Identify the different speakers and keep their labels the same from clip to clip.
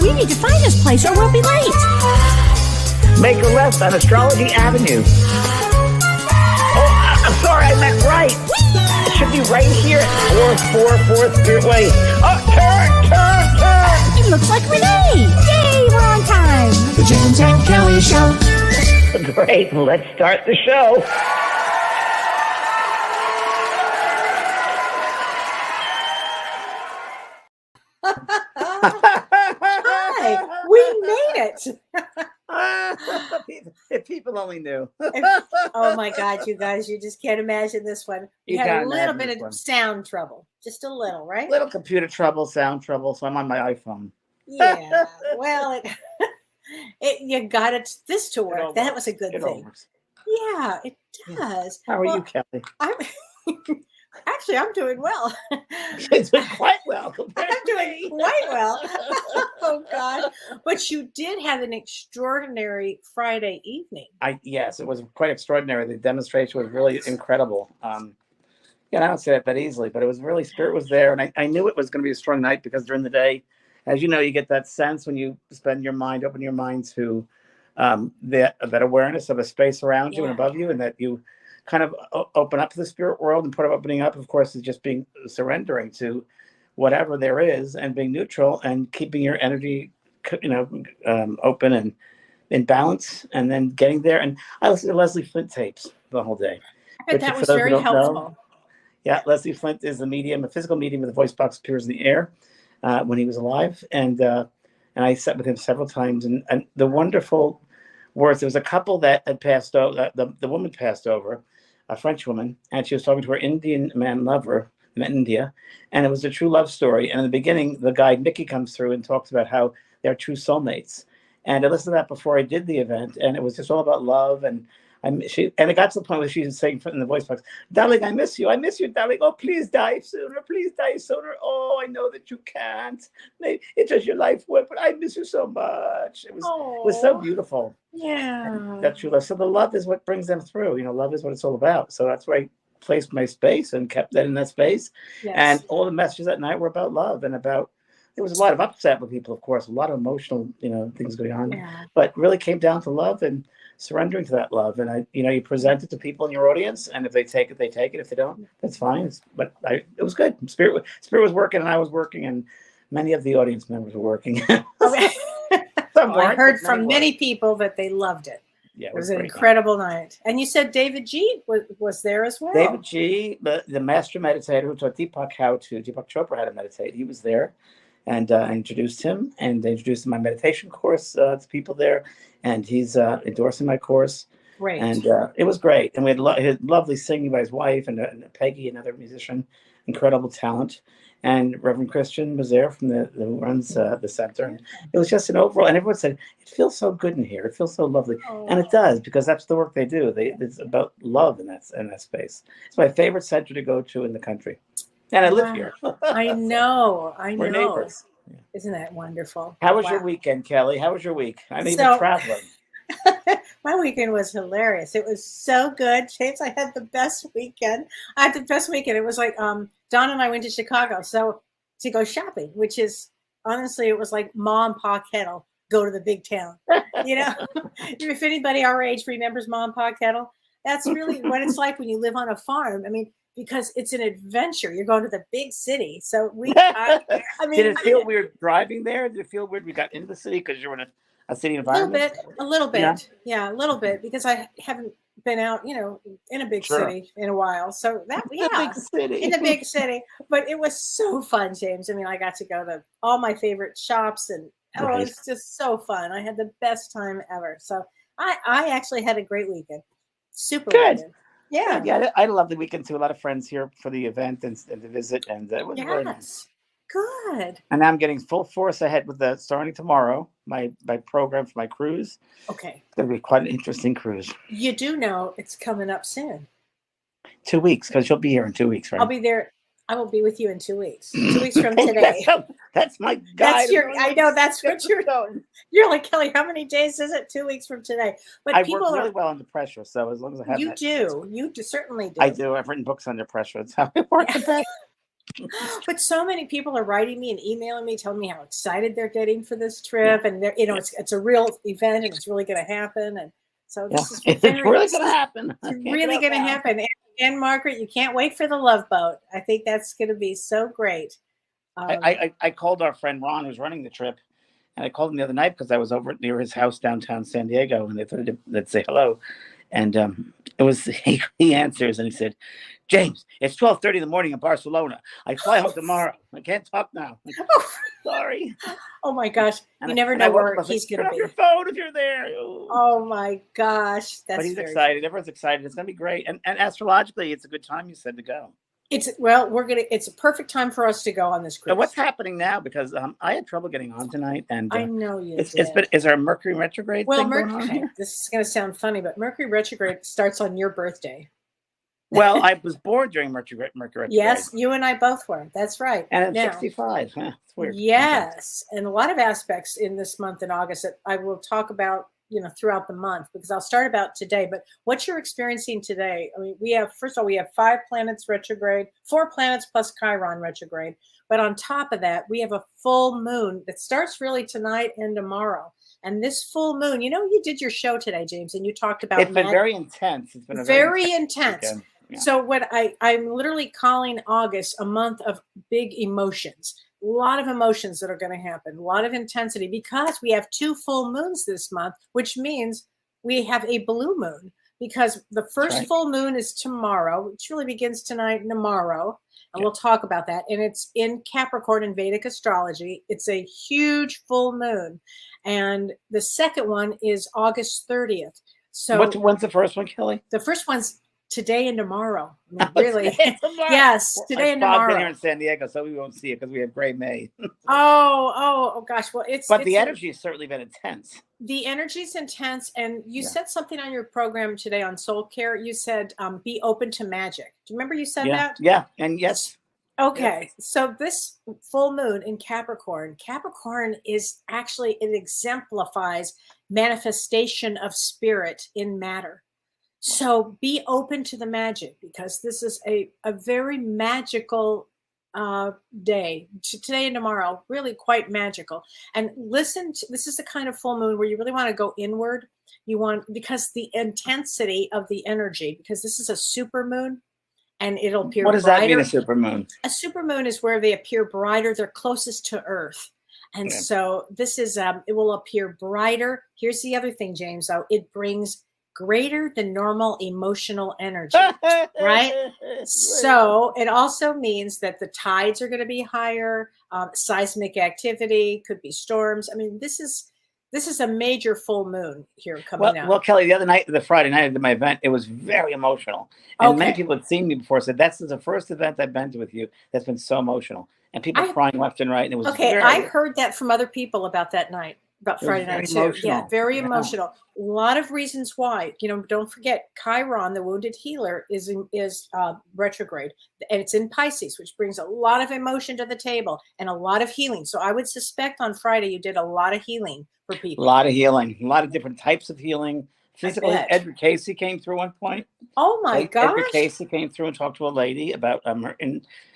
Speaker 1: We need to find this place or we'll be late.
Speaker 2: Make a left on Astrology Avenue. Oh, I'm sorry, I meant right. It should be right here at 444 Spirit Way. Oh, turn!
Speaker 1: It looks like Renee. Yay, we're on time.
Speaker 3: The James and Kellee Show.
Speaker 2: Great, let's start the show.
Speaker 4: Hi, we made it.
Speaker 2: If people only knew.
Speaker 4: Oh my God, you guys, you just can't imagine this one. We had a little bit of sound trouble, just a little, right?
Speaker 2: Little computer trouble, sound trouble, so I'm on my iPhone.
Speaker 4: Yeah, well, you got this to work. That was a good thing. Yeah, it does.
Speaker 2: How are you, Kellee?
Speaker 4: I'm doing well.
Speaker 2: You're doing quite well.
Speaker 4: I'm doing quite well. Oh God! But you did have an extraordinary Friday evening.
Speaker 2: Yes, it was quite extraordinary. The demonstration was really incredible. I don't say that easily, but it was really, Spirit was there, and I knew it was going to be a strong night because during the day, as you know, you get that sense when you open your mind to that awareness of a space around you and above you, and that you kind of open up to the spirit world. And part of opening up, of course, is just being surrendering to whatever there is and being neutral and keeping your energy, open and in balance, and then getting there. And I listened to Leslie Flint tapes the whole day.
Speaker 4: I bet that was very helpful.
Speaker 2: Yeah, Leslie Flint is the medium, a physical medium where the voice box appears in the air when he was alive. And I sat with him several times. And the wonderful words, there was a couple that had passed over, the woman passed over, a French woman, and she was talking to her Indian man lover in India, and it was a true love story. And in the beginning, the guy Mickey comes through and talks about how they're true soulmates. And I listened to that before I did the event, and it was just all about love. And it got to the point where she was saying in the voice box, "Darling, I miss you, darling. Oh, please die sooner, Oh, I know that you can't. It's just your life work, but I miss you so much." It was so beautiful.
Speaker 4: Yeah,
Speaker 2: That true love. So the love is what brings them through. Love is what it's all about. So that's where I placed my space and kept that in that space.
Speaker 4: Yes.
Speaker 2: And all the messages that night were about love and about. There was a lot of upset with people, of course, a lot of emotional, things going on.
Speaker 4: Yeah.
Speaker 2: But really came down to love and surrendering to that love. And you present it to people in your audience, and if they take it, they take it. If they don't, that's fine. It was good. Spirit was working, and I was working, and many of the audience members were working.
Speaker 4: Okay. I heard from many people that they loved it.
Speaker 2: Yeah,
Speaker 4: it was an incredible night. And you said David G was there as well.
Speaker 2: David G, the master meditator who taught Deepak Chopra how to meditate, he was there. And I introduced him, and I introduced my meditation course to people there. And he's endorsing my course.
Speaker 4: Great.
Speaker 2: And it was great. And we had lovely singing by his wife and Peggy, another musician, incredible talent. And Reverend Christian was there who runs the center. And it was just an overall, and everyone said, "It feels so good in here. It feels so lovely." Oh. And it does, because that's the work they do. It's about love in that space. It's my favorite center to go to in the country. And I live here.
Speaker 4: I know.
Speaker 2: We're neighbors.
Speaker 4: Yeah. Isn't that wonderful?
Speaker 2: How was your weekend, Kellee? How was your week? I mean, you've been traveling.
Speaker 4: My weekend was hilarious. It was so good. James, I had the best weekend. It was like Don and I went to Chicago to go shopping, which is, honestly, it was like Ma and Pa Kettle go to the big town. If anybody our age remembers Ma and Pa Kettle, that's really what it's like when you live on a farm. I mean, because it's an adventure. You're going to the big city. So
Speaker 2: did it feel weird driving there? Did it feel weird we got into the city because you're in a city environment?
Speaker 4: A little bit. Yeah, a little bit, because I haven't been out, in a big city in a while. So in a big city. But it was so fun, James. I mean, I got to go to all my favorite shops, and it was just so fun. I had the best time ever. So I actually had a great weekend. Super
Speaker 2: good.
Speaker 4: Weekend. Yeah.
Speaker 2: Yeah, I had a lovely weekend too. A lot of friends here for the event and to visit, and it was really nice.
Speaker 4: Good.
Speaker 2: And now I'm getting full force ahead with starting tomorrow, my program for my cruise.
Speaker 4: Okay.
Speaker 2: It's going to be quite an interesting cruise.
Speaker 4: You do know it's coming up soon.
Speaker 2: 2 weeks, because you'll be here in 2 weeks, right?
Speaker 4: I'll be there. I will be with you in 2 weeks. 2 weeks from today.
Speaker 2: That's my guide.
Speaker 4: I know that's what you're doing. You're like, Kellee, how many days is it? 2 weeks from today. But
Speaker 2: I work really well under pressure, so as long as I have
Speaker 4: you certainly do.
Speaker 2: I do. I've written books under pressure. That's how I work the best.
Speaker 4: But so many people are writing me and emailing me, telling me how excited they're getting for this trip, and they're, it's a real event and it's really going to happen. And so this is
Speaker 2: It's
Speaker 4: very,
Speaker 2: really going to happen.
Speaker 4: it's really going to happen. And Margaret, you can't wait for the Love Boat. I think that's going to be so great.
Speaker 2: I called our friend Ron, who's running the trip, and I called him the other night because I was over near his house downtown San Diego, and they thought they'd say hello. And it was he answers and he said, "James, it's 12:30 in the morning in Barcelona. I fly home tomorrow. I can't talk now." Sorry.
Speaker 4: Oh my gosh!
Speaker 2: And
Speaker 4: you never know where he's going to be.
Speaker 2: Your phone if you're there.
Speaker 4: Oh my gosh, that's.
Speaker 2: But he's excited. Everyone's excited. It's going to be great. And astrologically, it's a good time. You said to go.
Speaker 4: It's a perfect time for us to go on this cruise.
Speaker 2: So what's happening now? Because I had trouble getting on tonight, and
Speaker 4: I know you.
Speaker 2: Is there a Mercury retrograde?
Speaker 4: Well,
Speaker 2: thing going on here?
Speaker 4: This is going to sound funny, but Mercury retrograde starts on your birthday.
Speaker 2: Well, I was born during Mercury retrograde.
Speaker 4: Yes, you and I both were. That's right.
Speaker 2: And I'm 65. Huh, it's weird.
Speaker 4: Yes, and a lot of aspects in this month in August that I will talk about, throughout the month, because I'll start about today. But what you're experiencing today, I mean, first of all, we have 5 planets retrograde, 4 planets plus Chiron retrograde. But on top of that, we have a full moon that starts really tonight and tomorrow. And this full moon, you did your show today, James, and you talked about
Speaker 2: it's been very intense. It's been
Speaker 4: very intense.
Speaker 2: Yeah.
Speaker 4: So what I'm literally calling August a month of big emotions. A lot of emotions that are going to happen, a lot of intensity, because we have 2 full moons this month, which means we have a blue moon, because the first full moon is tomorrow, which really begins tonight and tomorrow. And we'll talk about that. And it's in Capricorn in Vedic astrology. It's a huge full moon. And the second one is August 30th. So
Speaker 2: when's the first one, Kelly?
Speaker 4: The first one's today and tomorrow. I mean, really? Yes, today and tomorrow.
Speaker 2: I've been here in San Diego, so we won't see it because we have gray May.
Speaker 4: oh gosh. Well,
Speaker 2: the energy has certainly been intense.
Speaker 4: The energy's intense, and you said something on your program today on Soul Care. You said, "Be open to magic." Do you remember you said that?
Speaker 2: Yeah, and yes.
Speaker 4: Okay, so this full moon in Capricorn is actually, it exemplifies manifestation of spirit in matter. So be open to the magic, because this is a very magical day, today and tomorrow, really quite magical. And this is the kind of full moon where you really want to go inward. Because the intensity of the energy, because this is a super moon, and it'll appear.
Speaker 2: What does that mean, a super moon?
Speaker 4: A super moon is where they appear brighter. They're closest to Earth. And so this is, it will appear brighter. Here's the other thing, James, though. It brings greater than normal emotional energy, right? So it also means that the tides are going to be higher, seismic activity, could be storms. I mean, this is a major full moon here coming out.
Speaker 2: Well, Kelly, the Friday night of my event, it was very emotional. And many people had seen me before, said, "This is the first event I've been to with you that's been so emotional." And people crying left and right. And it was
Speaker 4: I heard that from other people about that night. About Friday night too. Yeah, very emotional. A lot of reasons why. Don't forget, Chiron, the wounded healer, is retrograde, and it's in Pisces, which brings a lot of emotion to the table and a lot of healing. So I would suspect on Friday you did a lot of healing for people.
Speaker 2: A lot of healing, a lot of different types of healing. Physically, Edgar Casey came through one point.
Speaker 4: Oh my gosh!
Speaker 2: Edgar Casey came through and talked to a lady about her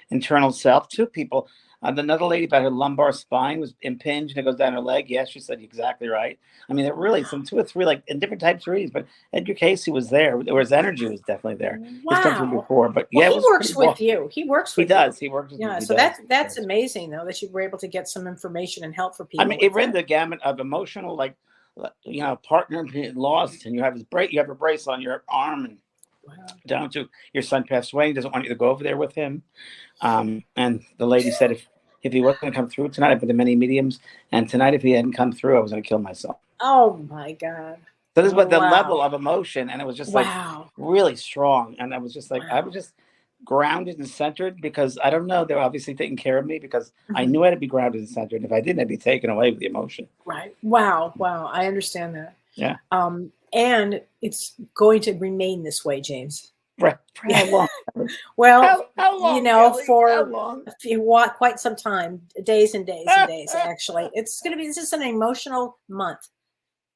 Speaker 2: internal self. 2 people. Another lady about her lumbar spine was impinged and it goes down her leg. Yes, she said exactly right. I mean, there were really some 2 or 3 like in different types of readings, but Edgar Casey was there. His energy was definitely there.
Speaker 4: Wow.
Speaker 2: He's done before, but
Speaker 4: he works with you. He works with you.
Speaker 2: He does. He works with you.
Speaker 4: Yeah, so that's amazing though, that you were able to get some information and help for people.
Speaker 2: I mean, it ran the gamut of emotional, like partner lost, and you have a brace on your arm, and down to your son passed away. He doesn't want you to go over there with him. And the lady said if he wasn't going to come through tonight, I've been to many mediums, and tonight if he hadn't come through, I was going to kill myself.
Speaker 4: Oh my God.
Speaker 2: So this is what the level of emotion, and it was just like really strong. And I was just like, I was just grounded and centered, because I don't know, they're obviously taking care of me, because I knew I had to be grounded and centered. If I didn't, I'd be taken away with the emotion.
Speaker 4: Right. Wow. I understand that.
Speaker 2: Yeah.
Speaker 4: And it's going to remain this way, James.
Speaker 2: Right. For how long?
Speaker 4: Well,
Speaker 2: how long, Kelly?
Speaker 4: For a few, quite some time, days and days and days, actually. It's going to be, this is an emotional month.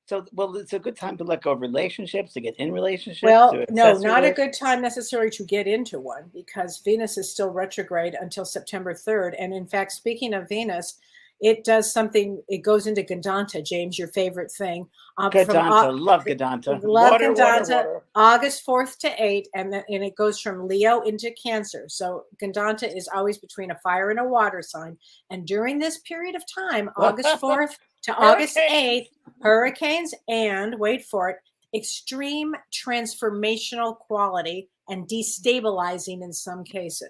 Speaker 2: So, well, it's a good time to let go of relationships, to get in relationships,
Speaker 4: Well,
Speaker 2: to
Speaker 4: no,
Speaker 2: assess
Speaker 4: not a
Speaker 2: relationships.
Speaker 4: good time necessarily to get into one because Venus is still retrograde until September 3rd. And in fact, speaking of Venus, it does something, it goes into Gandanta, James, your favorite thing.
Speaker 2: Gadanta, love Gadanta.
Speaker 4: Love
Speaker 2: Water, water,
Speaker 4: Gandanta,
Speaker 2: water.
Speaker 4: August 4th to 8th, and it goes from Leo into Cancer. So Gandanta is always between a fire and a water sign. And during this period of time, August 4th to August
Speaker 2: Hurricanes.
Speaker 4: 8th, hurricanes and, wait for it, extreme transformational quality and destabilizing in some cases.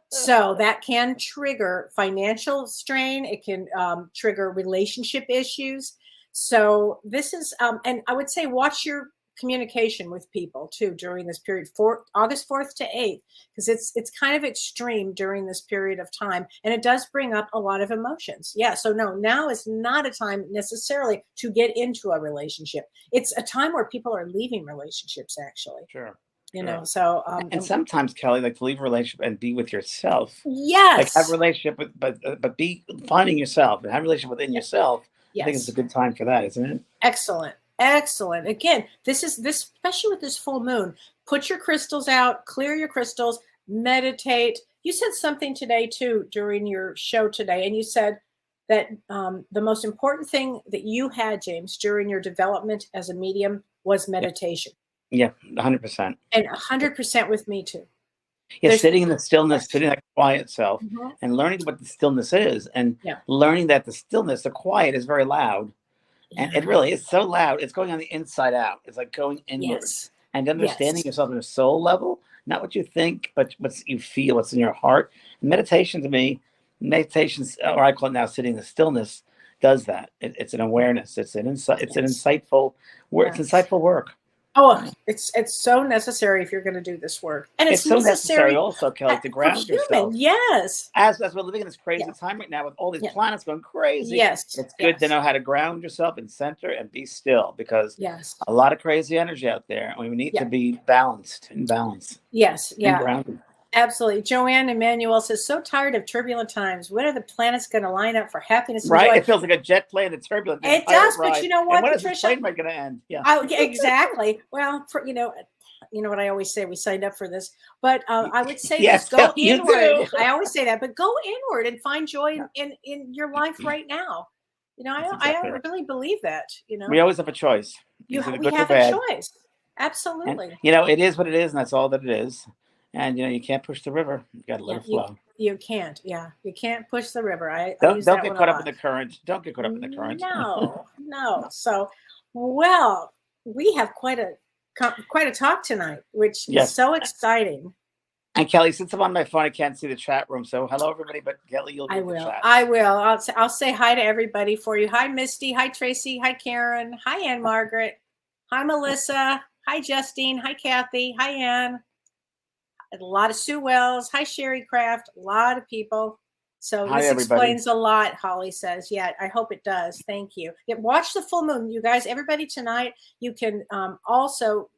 Speaker 4: So that can trigger financial strain. It can trigger relationship issues. So this is, and I would say watch your communication with people too during this period, August 4th to 8th, because it's kind of extreme during this period of time, and it does bring up a lot of emotions. Yeah, so no, now is not a time necessarily to get into a relationship. It's a time where people are leaving relationships, actually.
Speaker 2: Sure.
Speaker 4: You
Speaker 2: Sure.
Speaker 4: know, so
Speaker 2: And sometimes, Kellee, like to leave a relationship and be with yourself. Like
Speaker 4: yes,
Speaker 2: have a relationship with, but be finding yourself and have a relationship within yourself. I think it's
Speaker 4: yes,
Speaker 2: a good time for that, isn't it?
Speaker 4: excellent, excellent. Again, this, especially with this full moon. Put your crystals out, clear your crystals, meditate. You said something today too during your show today, and you said that the most important thing that you had, James, during your development as a medium was meditation.
Speaker 2: Yeah, 100%.
Speaker 4: And 100% with me too.
Speaker 2: Yeah,
Speaker 4: There's
Speaker 2: sitting in the stillness,
Speaker 4: yes.
Speaker 2: sitting in that quiet self,
Speaker 4: Mhm.
Speaker 2: and learning what the stillness is, and
Speaker 4: Yeah.
Speaker 2: learning that the stillness, the quiet, is very loud, and it
Speaker 4: Yeah.
Speaker 2: really is so loud. It's going on the inside out. It's like going inward,
Speaker 4: Yes.
Speaker 2: and understanding
Speaker 4: Yes.
Speaker 2: yourself on a soul level, not what you think, but what you feel, what's in your heart. Meditation to me, meditations, or I call it now sitting in the stillness, does that. It's an awareness. It's an insight. It's an
Speaker 4: Yes.
Speaker 2: insightful work. It's
Speaker 4: Yes.
Speaker 2: insightful work.
Speaker 4: Oh, it's so necessary if you're going to do this work, and it's
Speaker 2: It's so necessary,
Speaker 4: necessary
Speaker 2: also, Kellee, to
Speaker 4: for
Speaker 2: ground
Speaker 4: human.
Speaker 2: yourself.
Speaker 4: Yes.
Speaker 2: As we're living in this crazy
Speaker 4: Yeah.
Speaker 2: time right now with all these
Speaker 4: Yeah.
Speaker 2: planets going crazy,
Speaker 4: Yes.
Speaker 2: it's good to
Speaker 4: Yes.
Speaker 2: know how to ground yourself and center and be still, because
Speaker 4: Yes.
Speaker 2: a lot of crazy energy out there, and we need to
Speaker 4: Yeah.
Speaker 2: be balanced and balanced
Speaker 4: Yes.
Speaker 2: and
Speaker 4: Yeah.
Speaker 2: grounded.
Speaker 4: Absolutely. Joanne Emmanuel says, so tired of turbulent times. When are the planets going to line up for happiness and
Speaker 2: Right?
Speaker 4: joy?
Speaker 2: It feels like a jet plane. It's turbulent. The
Speaker 4: It
Speaker 2: entire
Speaker 4: does, but
Speaker 2: ride.
Speaker 4: you know
Speaker 2: And
Speaker 4: what,
Speaker 2: when is this
Speaker 4: Patricia?
Speaker 2: plane ride going to end? Yeah.
Speaker 4: Oh, yeah, exactly. Well, you know what I always say, we signed up for this, but I would say
Speaker 2: Yes,
Speaker 4: this: go
Speaker 2: you
Speaker 4: inward.
Speaker 2: do.
Speaker 4: I always say that, but go inward and find joy in your life right now. You know,
Speaker 2: That's
Speaker 4: I
Speaker 2: exactly right.
Speaker 4: really believe that. You
Speaker 2: We
Speaker 4: know,
Speaker 2: always have a choice. It's either
Speaker 4: we
Speaker 2: good or
Speaker 4: have a
Speaker 2: bad.
Speaker 4: choice.
Speaker 2: And,
Speaker 4: Absolutely.
Speaker 2: it is what it is, and that's all that it is. And, you can't push the river. You got to let
Speaker 4: Yeah,
Speaker 2: it flow.
Speaker 4: you can't. Yeah, you can't push the river. I use
Speaker 2: Don't
Speaker 4: that
Speaker 2: get
Speaker 4: one a
Speaker 2: caught up in
Speaker 4: lot.
Speaker 2: the current. Don't get caught up in the current.
Speaker 4: No, no. So, well, we have quite a talk tonight, which is
Speaker 2: Yes.
Speaker 4: so exciting.
Speaker 2: And Kellee, since I'm on my phone, I can't see the chat room. So hello, everybody. But Kellee, you'll read the chat.
Speaker 4: I will. I'll say hi to everybody for you. Hi, Misty. Hi, Tracy. Hi, Karen. Hi, Ann Margaret. Hi, Melissa. Hi, Justine. Hi, Kathy. Hi, Ann. A lot of Sue Wells. Hi, Sherry Craft. A lot of people. So
Speaker 2: Hi,
Speaker 4: this
Speaker 2: everybody.
Speaker 4: explains a lot, Holly says. Yeah, I hope it does. Thank you. Yeah, watch the full moon, you guys. Everybody tonight, you can also,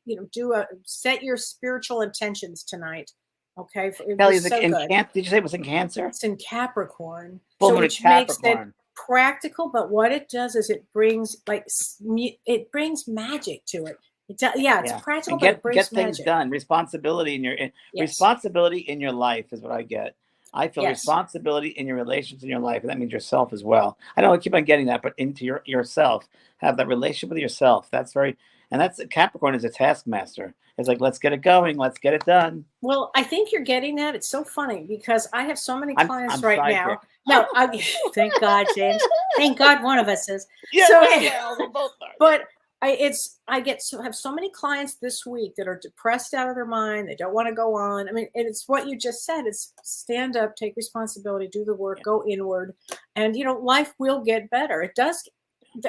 Speaker 4: set your spiritual intentions tonight. Okay, it
Speaker 2: Kellee,
Speaker 4: was
Speaker 2: is
Speaker 4: so
Speaker 2: it in
Speaker 4: good.
Speaker 2: Did you say it was in Cancer?
Speaker 4: It's in Capricorn,
Speaker 2: Full
Speaker 4: so
Speaker 2: moon in
Speaker 4: which makes it
Speaker 2: Capricorn.
Speaker 4: practical. But what it does is it brings it brings magic to it. It's practical,
Speaker 2: And
Speaker 4: but it
Speaker 2: get
Speaker 4: brings
Speaker 2: things
Speaker 4: magic.
Speaker 2: done. Responsibility
Speaker 4: Yes.
Speaker 2: responsibility in your life is what I get. I feel
Speaker 4: Yes.
Speaker 2: responsibility in your relationships in your life, and that means yourself as well. I don't keep on getting that, but into yourself, have that relationship with yourself. That's Capricorn is a taskmaster. It's like, let's get it going, let's get it done.
Speaker 4: Well, I think you're getting that. It's so funny because I have so many clients
Speaker 2: I'm
Speaker 4: right now.
Speaker 2: psychic.
Speaker 4: No, thank God, James. Thank God one of us is.
Speaker 2: Yeah,
Speaker 4: So-
Speaker 2: well, we both are.
Speaker 4: But have so many clients this week that are depressed out of their mind. They don't want to go on. I mean, and it's what you just said. It's stand up, take responsibility, do the work, go inward, and life will get better. It does.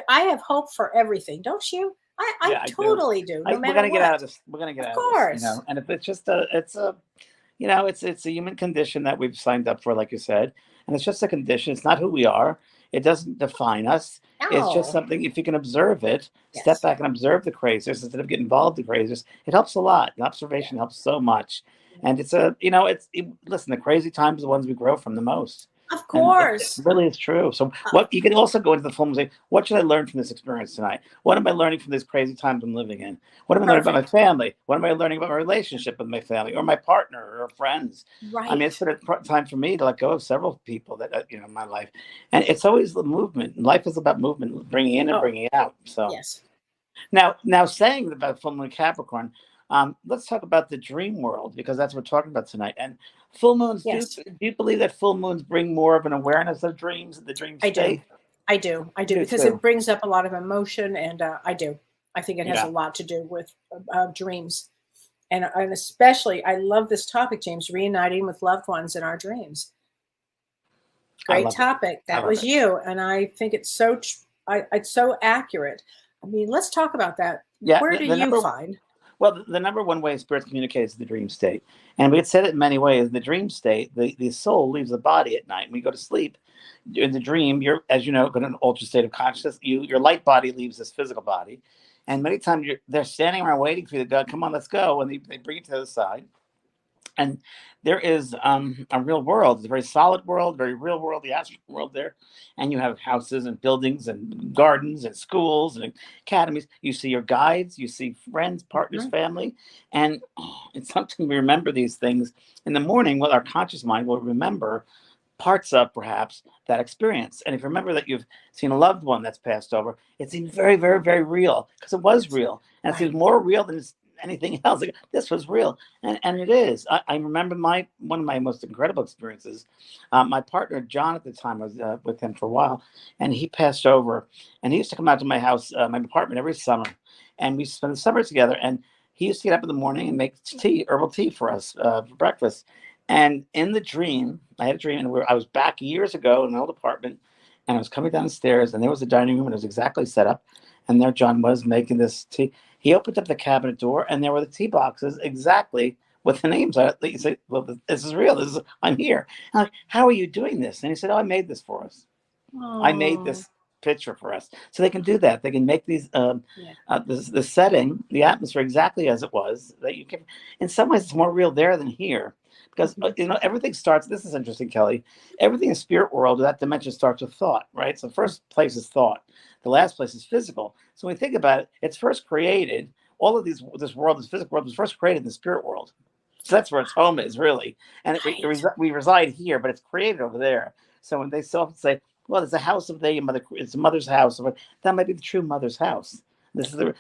Speaker 4: I have hope for everything, don't you? I totally do. No matter
Speaker 2: we're gonna
Speaker 4: what.
Speaker 2: get out of this. We're gonna get out of this. And if it's just it's a human condition that we've signed up for, like you said, and it's just a condition. It's not who we are. It doesn't define us. It's just
Speaker 4: No.
Speaker 2: something. If you can observe it,
Speaker 4: Yes.
Speaker 2: step back and observe the craziness instead of getting involved in the craziness, it helps a lot. The observation helps so much. And listen, the crazy times are the ones we grow from the most.
Speaker 4: Of
Speaker 2: And
Speaker 4: course.
Speaker 2: it really is true. So what you can also go into the film and say, what should I learn from this experience tonight? What am I learning from this crazy times I'm living in? What am I learning about my
Speaker 4: Perfect.
Speaker 2: family? What am I learning about my relationship with my family or my partner or friends? I mean, it's
Speaker 4: Right.
Speaker 2: been a time for me to let go of several people that in my life, and it's always the movement. Life is about movement, bringing in and
Speaker 4: Oh,
Speaker 2: bringing out. So
Speaker 4: yes.
Speaker 2: now saying about full moon Capricorn, let's talk about the dream world because that's what we're talking about tonight. And full moons,
Speaker 4: Yes,
Speaker 2: do you believe that full moons bring more of an awareness of dreams, the dream
Speaker 4: I do.
Speaker 2: state?
Speaker 4: I do. I
Speaker 2: I
Speaker 4: do
Speaker 2: do
Speaker 4: because it
Speaker 2: too.
Speaker 4: brings up a lot of emotion, and I do. I think it has a
Speaker 2: Yeah,
Speaker 4: lot to do with dreams, and especially I love this topic, James, reuniting with loved ones in our dreams.
Speaker 2: I
Speaker 4: Great
Speaker 2: love it.
Speaker 4: topic.
Speaker 2: I
Speaker 4: That
Speaker 2: love
Speaker 4: was
Speaker 2: it.
Speaker 4: you, and I think it's so. It's so accurate. I mean, let's talk about that.
Speaker 2: Yeah,
Speaker 4: Where do
Speaker 2: the
Speaker 4: you
Speaker 2: number
Speaker 4: find?
Speaker 2: well, the number one way spirits communicate is the dream state, and we could say it in many ways. The dream state, the soul leaves the body at night. When you go to sleep, in the dream, you're, as you know, in an altered state of consciousness. Your light body leaves this physical body, and many times they're standing around waiting for you to go. Come on, let's go, and they bring you to the other side. And there is a real world. It's a very solid world, very real world, the astral world there. And you have houses and buildings and gardens and schools and academies. You see your guides, you see friends, partners,
Speaker 4: Mhm.
Speaker 2: family. And it's something we remember these things in the morning. Well, our conscious mind will remember parts of perhaps that experience. And if you remember that you've seen a loved one that's passed over, it seems very, very, very real because it was
Speaker 4: Yes.
Speaker 2: real. And it seems
Speaker 4: Right.
Speaker 2: more real than anything else. Like, this was real. And it is. I remember one of my most incredible experiences. My partner, John, at the time, I was with him for a while, and he passed over. And he used to come out to my house, my apartment every summer. And we spent the summer together. And he used to get up in the morning and make tea, herbal tea for us for breakfast. And in the dream, I had a dream, and I was back years ago in an old apartment, and I was coming downstairs, and there was a dining room, and it was exactly set up. And there John was making this tea. He opened up the cabinet door, and there were the tea boxes exactly with the names on it. He said, "Well, this is real. I'm here." I'm like, "How are you doing this?" And he said, "Oh, I made this for us. I made
Speaker 4: Oh,
Speaker 2: this picture for us." So they can do that. They can make these
Speaker 4: yeah.
Speaker 2: the setting, the atmosphere exactly as it was. That you can, in some ways, it's more real there than here because
Speaker 4: Mhm.
Speaker 2: everything starts. This is interesting, Kelly. Everything in spirit world, that dimension starts with thought, right? So first place is thought. The last place is physical. So when we think about it, it's first created. All of this world, this physical world, was first created in the spirit world. So that's where its home is, really. And
Speaker 4: Right.
Speaker 2: we reside here, but it's created over there. So when they so often say, well, it's a house of the mother, it's a mother's house, but that might be the true mother's house.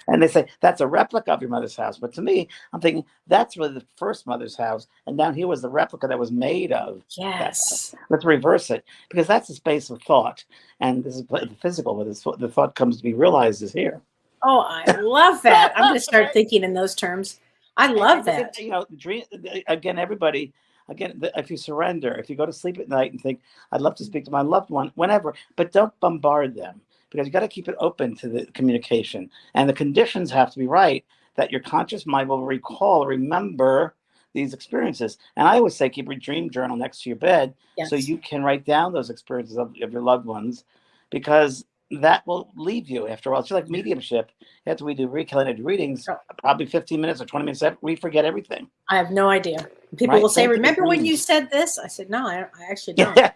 Speaker 2: And they say that's a replica of your mother's house. But to me, I'm thinking that's really the first mother's house, and down here was the replica that was made of that house.
Speaker 4: Yes.
Speaker 2: Let's reverse it because that's the space of thought, and this is the physical. Where the thought comes to be realized is here.
Speaker 4: Oh, I love that. I'm going to start
Speaker 2: Right?
Speaker 4: thinking in those terms. I love
Speaker 2: And you can,
Speaker 4: that.
Speaker 2: dream again. Everybody, again, if you surrender, if you go to sleep at night and think, "I'd love to speak to my loved one," whenever, but don't bombard them because you got to keep it open to the communication, and the conditions have to be right that your conscious mind will recall, remember these experiences. And I always say, keep your dream journal next to your bed so
Speaker 4: Yes.
Speaker 2: you can write down those experiences of your loved ones, because that will leave you after a while. It's like
Speaker 4: Yeah.
Speaker 2: mediumship. After we do recalculated readings,
Speaker 4: Oh,
Speaker 2: probably 15 minutes or 20 minutes, we forget everything,
Speaker 4: I have no idea. People
Speaker 2: right?
Speaker 4: will say,
Speaker 2: Same thing with
Speaker 4: "Remember when you
Speaker 2: dreams.
Speaker 4: said this?" I said, "No, I actually don't."
Speaker 2: Yeah.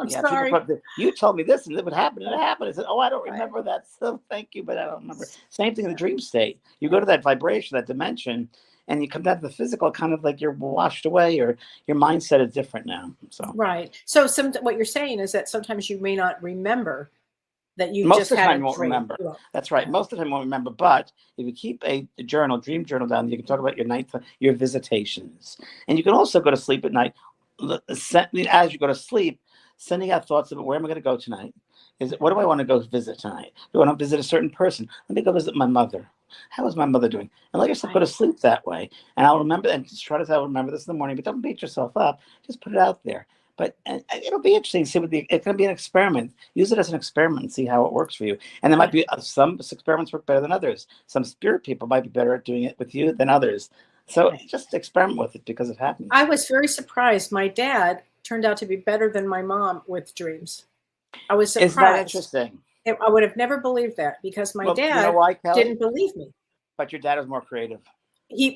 Speaker 4: I'm
Speaker 2: Yeah, people
Speaker 4: sorry.
Speaker 2: probably, you told me this and it would happen and it happened. I said, oh, I don't
Speaker 4: Right.
Speaker 2: remember that. So thank you, but I don't remember. Same thing in the dream state. You go to that vibration, that dimension, and you come down to the physical, kind of like you're washed away or your mindset is different now. So
Speaker 4: Right. So what you're saying is that sometimes you may not remember that you
Speaker 2: most
Speaker 4: just
Speaker 2: of the
Speaker 4: had
Speaker 2: time
Speaker 4: a
Speaker 2: you won't
Speaker 4: dream.
Speaker 2: remember.
Speaker 4: You won't.
Speaker 2: That's right.
Speaker 4: Yeah.
Speaker 2: Most of the time you won't remember. But if you keep a journal, dream journal down, you can talk about your night, your visitations. And you can also go to sleep at night. As you go to sleep, sending out thoughts about where am I going to go tonight? What do I want to go visit tonight? Do I want to visit a certain person? Let me go visit my mother. How is my mother doing? And let yourself go to
Speaker 4: Right.
Speaker 2: sleep that way. And I'll remember and just try to tell remember this in the morning, but don't beat yourself up. Just put it out there. But it'll be interesting to see it's going to be an experiment. Use it as an experiment and see how it works for you. And there might
Speaker 4: Right.
Speaker 2: be some experiments work better than others. Some spirit people might be better at doing it with you than others. So
Speaker 4: Right.
Speaker 2: just experiment with it because it
Speaker 4: I
Speaker 2: happens.
Speaker 4: was very surprised. My dad turned out to be better than my mom with dreams. I was
Speaker 2: Isn't that
Speaker 4: surprised.
Speaker 2: interesting?
Speaker 4: I would have never believed that because my
Speaker 2: Well, you know
Speaker 4: dad
Speaker 2: why, Kelly?
Speaker 4: didn't believe me.
Speaker 2: But your dad is more creative.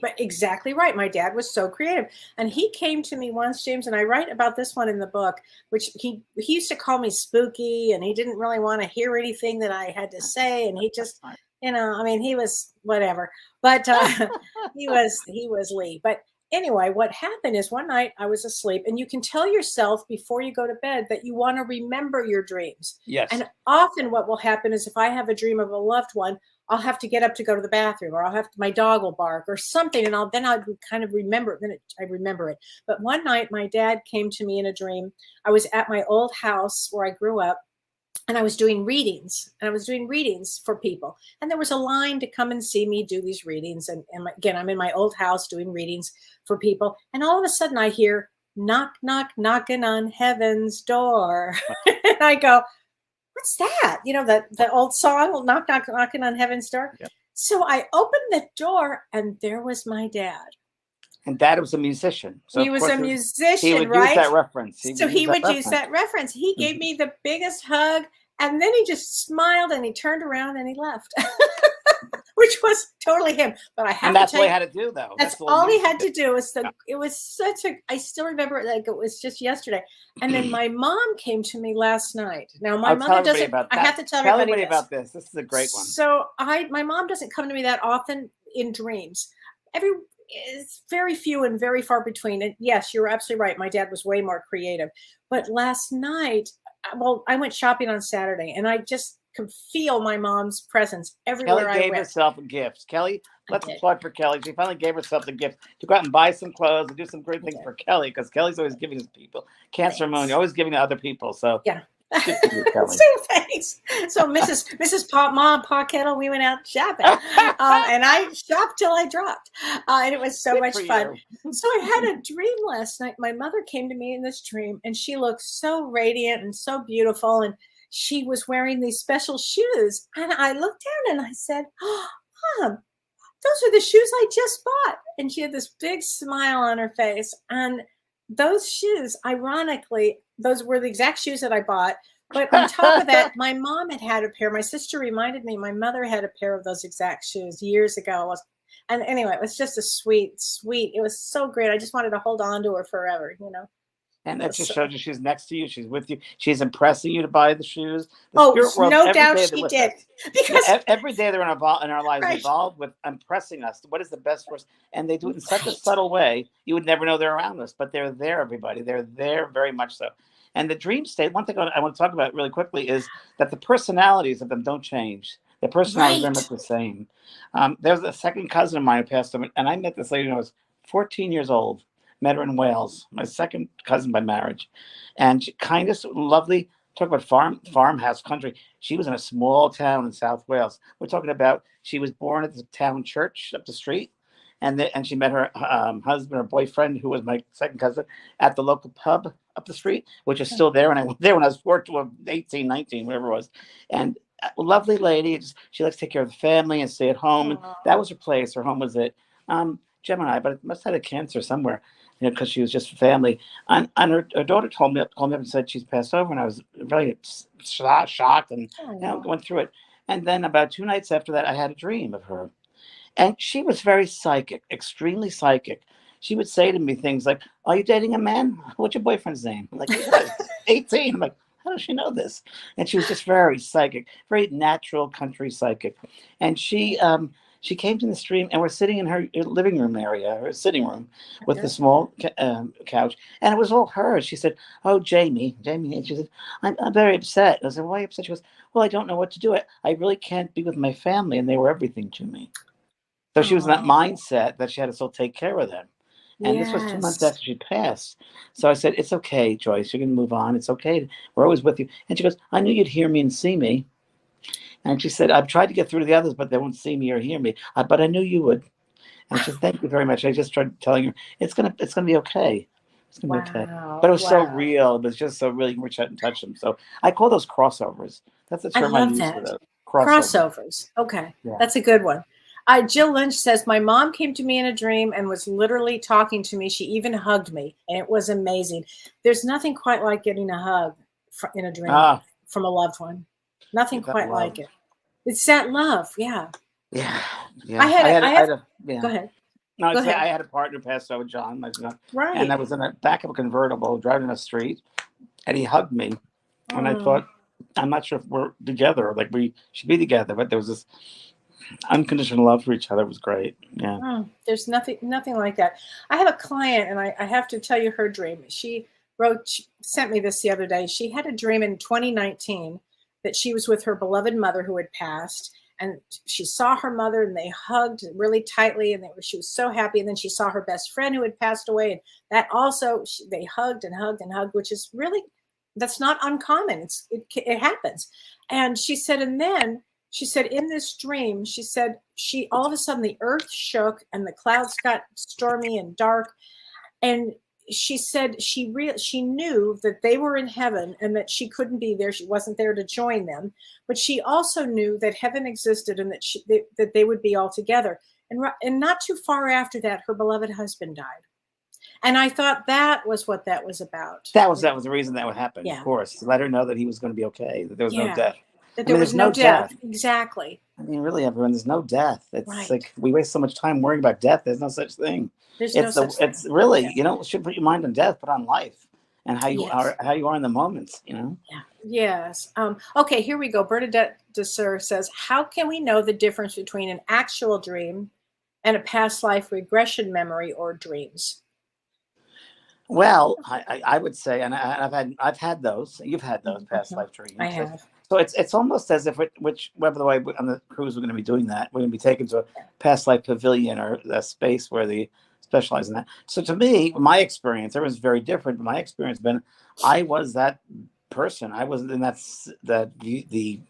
Speaker 4: But exactly right. My dad was so creative, and he came to me once, James, and I write about this one in the book, which he used to call me spooky, and he didn't really want to hear anything that I had to say, and he just, I mean, he was whatever, but he was Lee. But anyway, what happened is one night I was asleep, and you can tell yourself before you go to bed that you want to remember your dreams.
Speaker 2: Yes.
Speaker 4: And often what will happen is if I have a dream of a loved one, I'll have to get up to go to the bathroom, or my dog will bark or something. And I'll kind of remember it. I remember it. But one night my dad came to me in a dream. I was at my old house where I grew up, and I was doing readings, for people. And there was a line to come and see me do these readings. And again, I'm in my old house doing readings for people. And all of a sudden I hear knock, knock, knocking on heaven's door. And I go, what's that? The old song, knock, knock, knocking on heaven's door.
Speaker 2: Yeah.
Speaker 4: So I opened the door, and there was my dad.
Speaker 2: And Dad was a musician. So
Speaker 4: he was a musician,
Speaker 2: he would
Speaker 4: right?
Speaker 2: use that reference.
Speaker 4: He would use that reference. He gave me the biggest hug, and then he just smiled, and he turned around and he left, which was totally him. But I have
Speaker 2: and that's
Speaker 4: to
Speaker 2: all he had to do, though.
Speaker 4: That's all he had to do. It was such a. I still remember it like it was just yesterday. And then my mom came to me last night. Now my mother doesn't. I have to tell everybody
Speaker 2: about this. This is a great one.
Speaker 4: So my mom doesn't come to me that often in dreams. It's very few and very far between. And yes, you're absolutely right. My dad was way more creative. But last night, I went shopping on Saturday, and I just could feel my mom's presence everywhere
Speaker 2: Kellee gave herself a gift. Kellee, let's applaud for Kellee. She finally gave herself the gift to go out and buy some clothes and do some great things for Kellee, because Kellee's always giving to people. Cancer Moon, always giving to other people. So
Speaker 4: yeah.
Speaker 2: So
Speaker 4: thanks. So Mrs. Mom and Pa Kettle, we went out shopping, and I shopped till I dropped, and it was so much fun. So I had a dream last night. My mother came to me in this dream, and she looked so radiant and so beautiful, and she was wearing these special shoes. And I looked down and I said, "Oh, Mom, those are the shoes I just bought." And she had this big smile on her face, and those shoes, ironically, those were the exact shoes that I bought. But on top of that, my mom had a pair. My sister reminded me my mother had a pair of those exact shoes years ago. And anyway, it was just a sweet. It was so great. I just wanted to hold on to her forever,
Speaker 2: And that just shows you she's next to you. She's with you. She's impressing you to buy the shoes.
Speaker 4: No doubt she did.
Speaker 2: Because every day they're in our lives involved with impressing us. What is the best for us? And they do it in such a subtle way. You would never know they're around us, but they're there, everybody. They're there very much so. And the dream state, one thing I want to talk about really quickly is that the personalities of them don't change. The personalities are much the same. There was a second cousin of mine who passed away, and I met this lady when I was 14 years old. Met her in Wales, my second cousin by marriage. And she, kindest, lovely, talk about farmhouse country. She was in a small town in South Wales. We're talking about, she was born at the town church up the street. And she met her husband or boyfriend, who was my second cousin, at the local pub up the street, which is still there. And I went there when I was 18, 19, whatever it was. And a lovely lady. She likes to take care of the family and stay at home. And that was her place. Her home was it. Gemini, but it must have had a cancer somewhere, because she was just family. And her daughter called me up and said she's passed over. And I was really shocked and going through it. And then about 2 nights after that, I had a dream of her. And she was very psychic, extremely psychic. She would say to me things like, "Are you dating a man? What's your boyfriend's name?" I'm like, 18. I'm like, how does she know this? And she was just very psychic, very natural country psychic. And she came to the stream, and we're sitting in her living room area, her sitting room, with the small couch, and it was all her. She said, "Oh, Jamie," and she said, I'm very upset." I said, "Why are you upset?" She goes, "Well, I don't know what to do. I really can't be with my family, and they were everything to me." So she was in that mindset that she had to still take care of them. And this was 2 months after she passed. So I said, "It's okay, Joyce. You're going to move on. It's okay. We're always with you." And she goes, "I knew you'd hear me and see me." And she said, "I've tried to get through to the others, but they won't see me or hear me. But I knew you would." And she said, "Thank you very much." I just tried telling her, it's gonna be okay. It's gonna be okay. But it was so real. It was just so really reach out and touch them. So I call those crossovers. That's the term I use for those.
Speaker 4: Crossovers. Okay, that's a good one. Jill Lynch says, "My mom came to me in a dream and was literally talking to me. She even hugged me, and it was amazing. There's nothing quite like getting a hug in a dream from a loved one. Nothing quite like it. It's that love." Yeah.
Speaker 2: Yeah.
Speaker 4: I had. Go ahead.
Speaker 2: No,
Speaker 4: Go
Speaker 2: it's,
Speaker 4: ahead.
Speaker 2: I had a partner pass over, John, and
Speaker 4: Right.
Speaker 2: I was in the back of a convertible driving down the street, and he hugged me, and I
Speaker 4: Mm.
Speaker 2: thought, I'm not sure if we're together, like we should be together, but there was this unconditional love for each other. It was great. Yeah.
Speaker 4: There's nothing like that. I have a client, and I have to tell you her dream. She sent me this the other day. She had a dream in 2019 that she was with her beloved mother who had passed, and she saw her mother, and they hugged really tightly, and she was so happy. And then she saw her best friend who had passed away, and that also they hugged and hugged and hugged, which is really, that's not uncommon. It happens. And she said, and then she said, in this dream, she said, she all of a sudden the earth shook and the clouds got stormy and dark. And she said she knew that they were in heaven and that she couldn't be there. She wasn't there to join them. But she also knew that heaven existed and that they would be all together. And not too far after that, her beloved husband died. And I thought that was what that was about.
Speaker 2: That was the reason that would happen,
Speaker 4: Yeah.
Speaker 2: of course, to let her know that he was going to be okay, that there was no
Speaker 4: Yeah.
Speaker 2: death.
Speaker 4: That
Speaker 2: I
Speaker 4: there
Speaker 2: mean,
Speaker 4: was
Speaker 2: there's
Speaker 4: no
Speaker 2: no
Speaker 4: death.
Speaker 2: death.
Speaker 4: Exactly.
Speaker 2: I mean, really, everyone, there's no death. It's
Speaker 4: Right.
Speaker 2: like we waste so much time worrying about death. There's no such thing.
Speaker 4: There's no such thing.
Speaker 2: It's really,
Speaker 4: Yeah.
Speaker 2: you know, should put your mind on death, but on life and how you
Speaker 4: Yes.
Speaker 2: are in the moments, you know.
Speaker 4: Yeah. Yes. Okay, here we go. Bernadette DeSur says, how can we know the difference between an actual dream and a past life regression memory or dreams?
Speaker 2: Well, I would say, and I've had those. You've had those past life dreams.
Speaker 4: I have.
Speaker 2: So it's almost as if whether the way on the cruise we're going to be doing that, we're going to be taken to a past life pavilion or a space where they specialize in that. So to me, my experience, everyone's very different. But my experience has been, I was that person. I was in the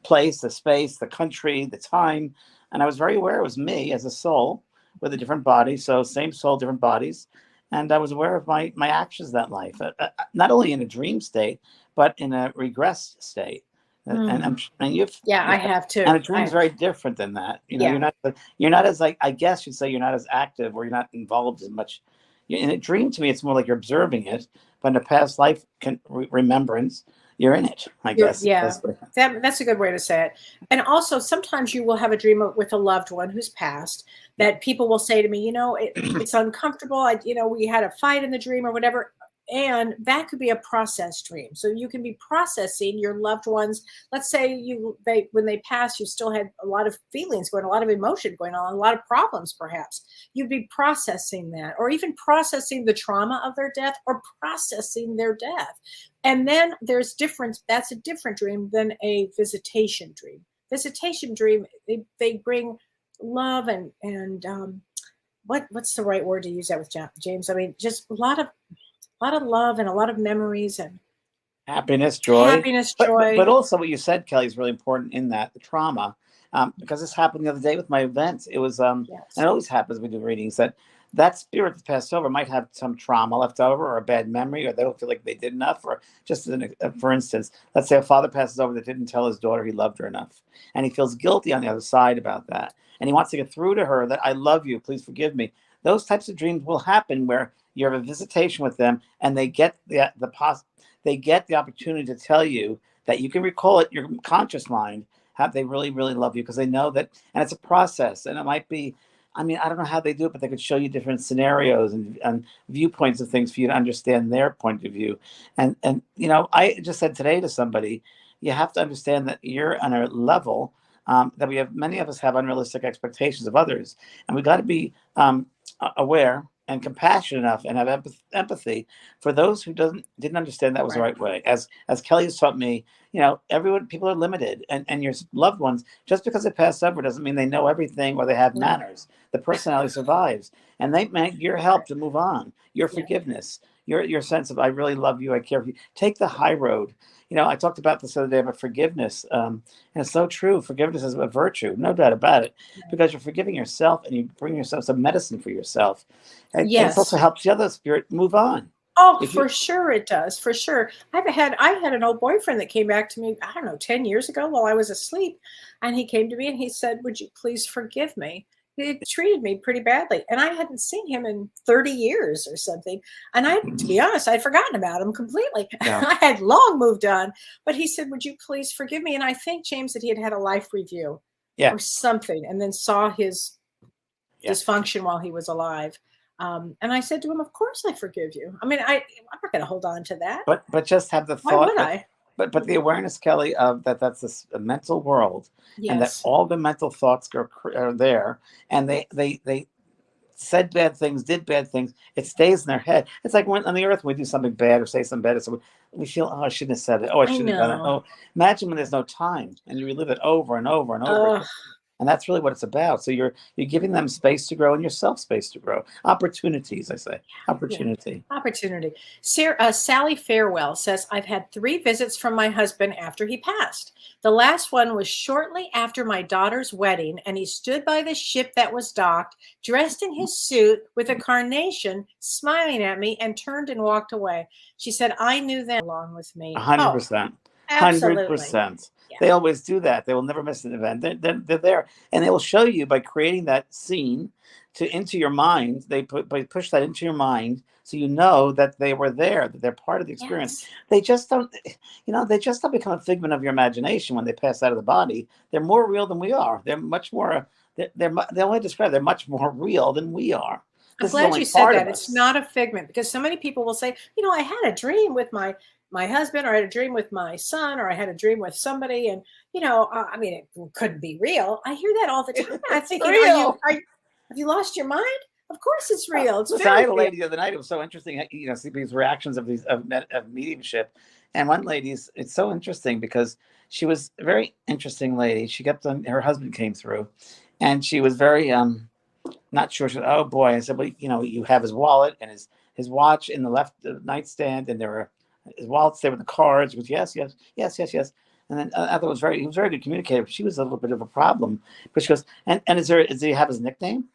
Speaker 2: place, the space, the country, the time, and I was very aware it was me as a soul with a different body. So same soul, different bodies. And I was aware of my actions that life, not only in a dream state, but in a regress state. And
Speaker 4: I have too.
Speaker 2: And a dream is very different than that. You know,
Speaker 4: Yeah.
Speaker 2: you're not as, like, I guess you'd say, you're not as active, or you're not involved as much. In a dream, to me, it's more like you're observing it. But in a past life remembrance, you're in it, I guess.
Speaker 4: Yeah, that's a good way to say it. And also, sometimes you will have a dream with a loved one who's passed that people will say to me, you know, it's uncomfortable. We had a fight in the dream or whatever. And that could be a process dream. So you can be processing your loved ones. Let's say when they pass, you still had a lot of feelings going, a lot of emotion going on, a lot of problems, perhaps. You'd be processing that, or even processing the trauma of their death, or processing their death. And then there's difference. That's a different dream than a visitation dream. Visitation dream, they bring love and what's the right word to use that with, James? I mean, just a lot of love and a lot of memories and
Speaker 2: happiness, joy.
Speaker 4: Joy.
Speaker 2: But also what you said, Kellee, is really important in that, the trauma, because this happened the other day with my events. It was, and it always happens when we do readings, that spirit that passed over might have some trauma left over, or a bad memory, or they don't feel like they did enough. Or just for instance, let's say a father passes over that didn't tell his daughter he loved her enough, and he feels guilty on the other side about that, and he wants to get through to her that, I love you, please forgive me. Those types of dreams will happen where you have a visitation with them, and they get they get the opportunity to tell you that you can recall it, your conscious mind, how they really, really love you, because they know that, and it's a process, and it might be, I mean, I don't know how they do it, but they could show you different scenarios and viewpoints of things for you to understand their point of view. And you know, I just said today to somebody, you have to understand that you're on a level that many of us have unrealistic expectations of others, and we got to be aware and compassionate enough and have empathy for those who didn't understand that was the right way. As Kellee has taught me, you know, people are limited, and your loved ones, just because they pass over doesn't mean they know everything or they have manners. The personality survives, and they make your help to move on, your forgiveness, your sense of, I really love you, I care for you. Take the high road. You know, I talked about this the other day about forgiveness, and it's so true. Forgiveness is a virtue, no doubt about it, because you're forgiving yourself, and you bring yourself some medicine for yourself. And it also helps the other spirit move on.
Speaker 4: Oh, for sure it does. For sure. I had an old boyfriend that came back to me, I don't know, 10 years ago while I was asleep. And he came to me and he said, would you please forgive me? He treated me pretty badly. And I hadn't seen him in 30 years or something. And to be honest, I'd forgotten about him completely. Yeah. I had long moved on. But he said, would you please forgive me? And I think, James, that he had a life review or something, and then saw his
Speaker 2: Yeah.
Speaker 4: dysfunction while he was alive. And I said to him, "Of course I forgive you. I mean, I'm not going to hold on to that.
Speaker 2: But just have the
Speaker 4: Why
Speaker 2: thought
Speaker 4: would
Speaker 2: that,
Speaker 4: I?"
Speaker 2: but the awareness, Kelly, of that that's a mental world, and that
Speaker 4: Yes.
Speaker 2: all the mental thoughts are there, and they said bad things, did bad things. It stays in their head. It's like when on the earth when we do something bad or say something bad, so we feel, oh, I shouldn't have said it. Oh, I
Speaker 4: I
Speaker 2: shouldn't have done it.
Speaker 4: know.
Speaker 2: Oh, imagine when there's no time and you relive it over and over and over
Speaker 4: Oh,
Speaker 2: again. And that's really what it's about. So you're giving them space to grow and yourself space to grow. Opportunities, I say.
Speaker 4: yeah.
Speaker 2: Opportunity.
Speaker 4: Opportunity. Sally Farewell says, "I've had 3 visits from my husband after he passed. The last one was shortly after my daughter's wedding, and he stood by the ship that was docked, dressed in his suit with a carnation, smiling at me, and turned and walked away. She said, I knew them along with me." Oh,
Speaker 2: 100%.
Speaker 4: absolutely.
Speaker 2: 100%.
Speaker 4: Yeah.
Speaker 2: They always do that. They will never miss an event. They're there, and they will show you by creating that scene into your mind. They push that into your mind, so you know that they were there, that they're part of the experience.
Speaker 4: Yes.
Speaker 2: They just don't, they just don't become a figment of your imagination when they pass out of the body. They're more real than we are. They're much more. They only describe. They're much more real than we are.
Speaker 4: I'm
Speaker 2: This is
Speaker 4: glad
Speaker 2: only
Speaker 4: you said
Speaker 2: part
Speaker 4: that.
Speaker 2: of
Speaker 4: It's
Speaker 2: us.
Speaker 4: not a figment, because so many people will say, I had a dream with my husband, or I had a dream with my son, or I had a dream with somebody, and I mean, it couldn't be real. I hear that all the time. I'm
Speaker 2: It's
Speaker 4: thinking,
Speaker 2: real.
Speaker 4: have you lost your mind? Of course, it's real. It's
Speaker 2: Listen, I
Speaker 4: very
Speaker 2: had a
Speaker 4: real.
Speaker 2: lady the other night. It was so interesting, see these reactions of of mediumship. And one lady's, it's so interesting because she was a very interesting lady. She kept on, her husband came through, and she was very not sure. She said, "Oh boy," I said, "Well, you have his wallet and his watch in the left nightstand, and there were his wallets there with the cards." She goes, "Yes, yes, yes, yes, yes." And then I thought he was very good communicator. But she was a little bit of a problem, but she goes, "And does he have his nickname?"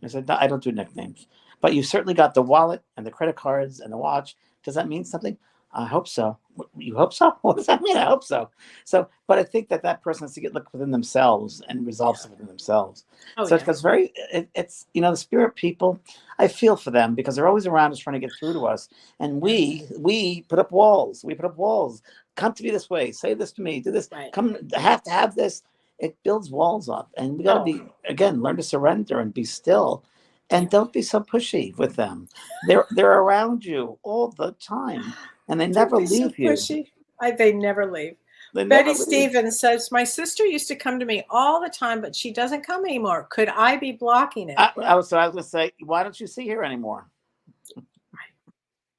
Speaker 2: I said, "No, I don't do nicknames, but you certainly got the wallet and the credit cards and the watch. Does that mean something?" "I hope so." "You hope so?" "What does that mean?" "I hope so." So, but I think that person has to look within themselves and resolve
Speaker 4: Yeah.
Speaker 2: stuff within themselves.
Speaker 4: Oh,
Speaker 2: So
Speaker 4: yeah.
Speaker 2: it's it's the spirit people. I feel for them because they're always around us trying to get through to us, and we put up walls. We put up walls. Come to me this way. Say this to me. Do this.
Speaker 4: Right.
Speaker 2: Come. Have to have this. It builds walls up, and we got to be, again, learn to surrender and be still, and don't be so pushy with them. They're around you all the time, and they
Speaker 4: Don't
Speaker 2: never
Speaker 4: be so
Speaker 2: leave you.
Speaker 4: pushy. They never leave.
Speaker 2: They never
Speaker 4: Betty
Speaker 2: leave.
Speaker 4: Stevens says, "My sister used to come to me all the time, but she doesn't come anymore. Could I be blocking it?"
Speaker 2: So I was going to say, why don't you see her anymore?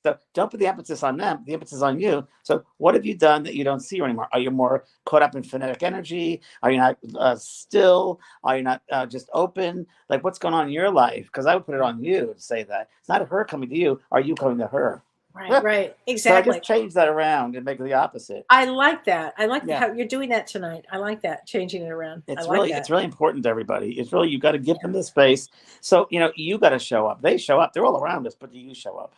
Speaker 2: So don't put the emphasis on them. The emphasis is on you. So what have you done that you don't see her anymore? Are you more caught up in phonetic energy? Are you not still? Are you not just open? Like, what's going on in your life? Because I would put it on you to say that. It's not her coming to you. Are you coming to her?
Speaker 4: Right.
Speaker 2: So I
Speaker 4: Exactly.
Speaker 2: just change that around and make it the opposite.
Speaker 4: I like that. I like
Speaker 2: Yeah.
Speaker 4: how you're doing that tonight. I like that, changing it around. I
Speaker 2: It's
Speaker 4: like
Speaker 2: really
Speaker 4: that.
Speaker 2: it's really important to everybody. It's really, you got to give them the space. So you got to show up. They show up. They're all around us, but do you show up?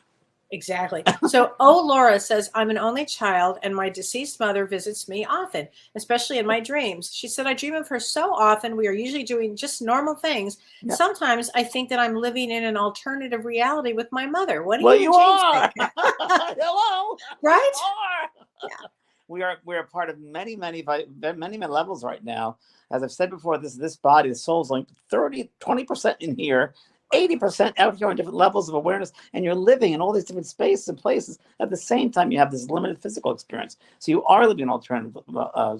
Speaker 4: Exactly. So, Laura says, "I'm an only child, and my deceased mother visits me often, especially in my dreams. She said, I dream of her so often. We are usually doing just normal things.
Speaker 2: Yeah.
Speaker 4: Sometimes I think that I'm living in an alternative reality with my mother. What do
Speaker 2: Well,
Speaker 4: you
Speaker 2: you
Speaker 4: and James
Speaker 2: are.
Speaker 4: think?"
Speaker 2: Hello.
Speaker 4: Right?
Speaker 2: You are. We're a part of many levels right now. As I've said before, this body, the soul's like 20% in here, 80% out here on different levels of awareness, and you're living in all these different spaces and places. At the same time, you have this limited physical experience. So you are living an alternative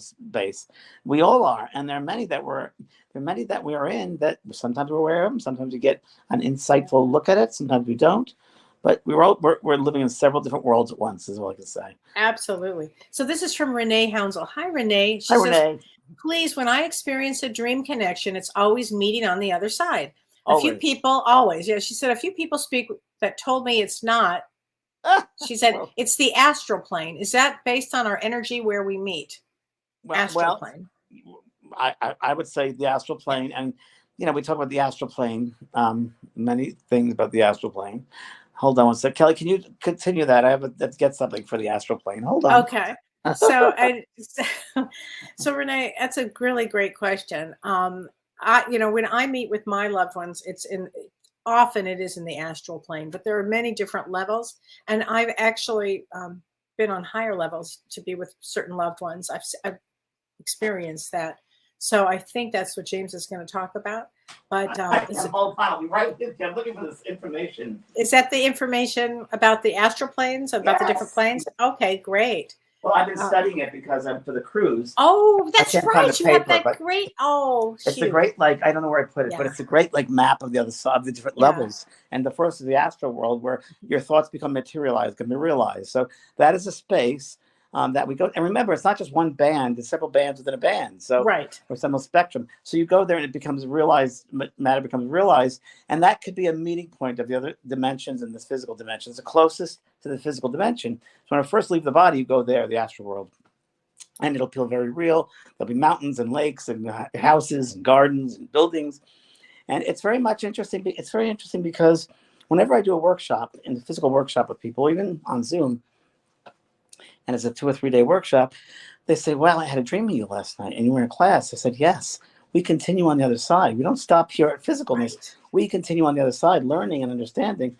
Speaker 2: space. We all are, and there are many that we are in that sometimes we're aware of them. Sometimes we get an insightful look at it. Sometimes we don't. But we're living in several different worlds at once, is all I can say.
Speaker 4: Absolutely. So this is from Renee Hounsel. Hi, Renee. She
Speaker 2: Hi,
Speaker 4: says,
Speaker 2: Renee.
Speaker 4: "Please, when I experience a dream connection, it's always meeting on the other side. A few
Speaker 2: Always.
Speaker 4: people, always." Yeah, she said, "A few people speak that told me it's not." She said,
Speaker 2: Well,
Speaker 4: "It's the astral plane. Is that based on our energy where we meet?" Astral plane.
Speaker 2: I would say the astral plane, and we talk about the astral plane, many things about the astral plane. Hold on one sec, Kelly. Can you continue that? Let's get something for the astral plane. Hold on.
Speaker 4: Okay. So, so Renee, that's a really great question. When I meet with my loved ones, often it is in the astral plane, but there are many different levels, and I've actually been on higher levels to be with certain loved ones. I've experienced that So I think that's what James is going to talk about. But
Speaker 2: Hold on, I'll be right with you. I'm looking for this information.
Speaker 4: is that the information about the astral planes, about the different
Speaker 2: Yes.
Speaker 4: planes? Okay, great.
Speaker 2: Well, I've been studying it because I'm for the cruise.
Speaker 4: Oh,
Speaker 2: I
Speaker 4: that's
Speaker 2: can't find
Speaker 4: right.
Speaker 2: the
Speaker 4: You have
Speaker 2: paper,
Speaker 4: that
Speaker 2: but
Speaker 4: great. Oh,
Speaker 2: it's a
Speaker 4: shoot.
Speaker 2: great, like, I don't know where I put it, but
Speaker 4: Yeah.
Speaker 2: it's a great, like, map of the other side, of the different
Speaker 4: Yeah.
Speaker 2: levels. And the first is the astral world, where your thoughts become materialized, can be realized. So that is a space that we go. And remember, it's not just one band; there's several bands within a band. So
Speaker 4: Right.
Speaker 2: or some spectrum. So you go there, and it becomes realized. Matter becomes realized, and that could be a meeting point of the other dimensions in this physical dimension. It's the closest to the physical dimension. So when I first leave the body, you go there, the astral world. And it'll feel very real. There'll be mountains and lakes and houses and gardens and buildings. And it's very much interesting. It's very interesting because whenever I do a workshop, in the physical workshop with people, even on Zoom, and it's a 2 or 3 day workshop, they say, well, I had a dream of you last night and you were in class. I said, yes, we continue on the other side. We don't stop here at physicalness.
Speaker 4: Right.
Speaker 2: We continue on the other side, learning and understanding.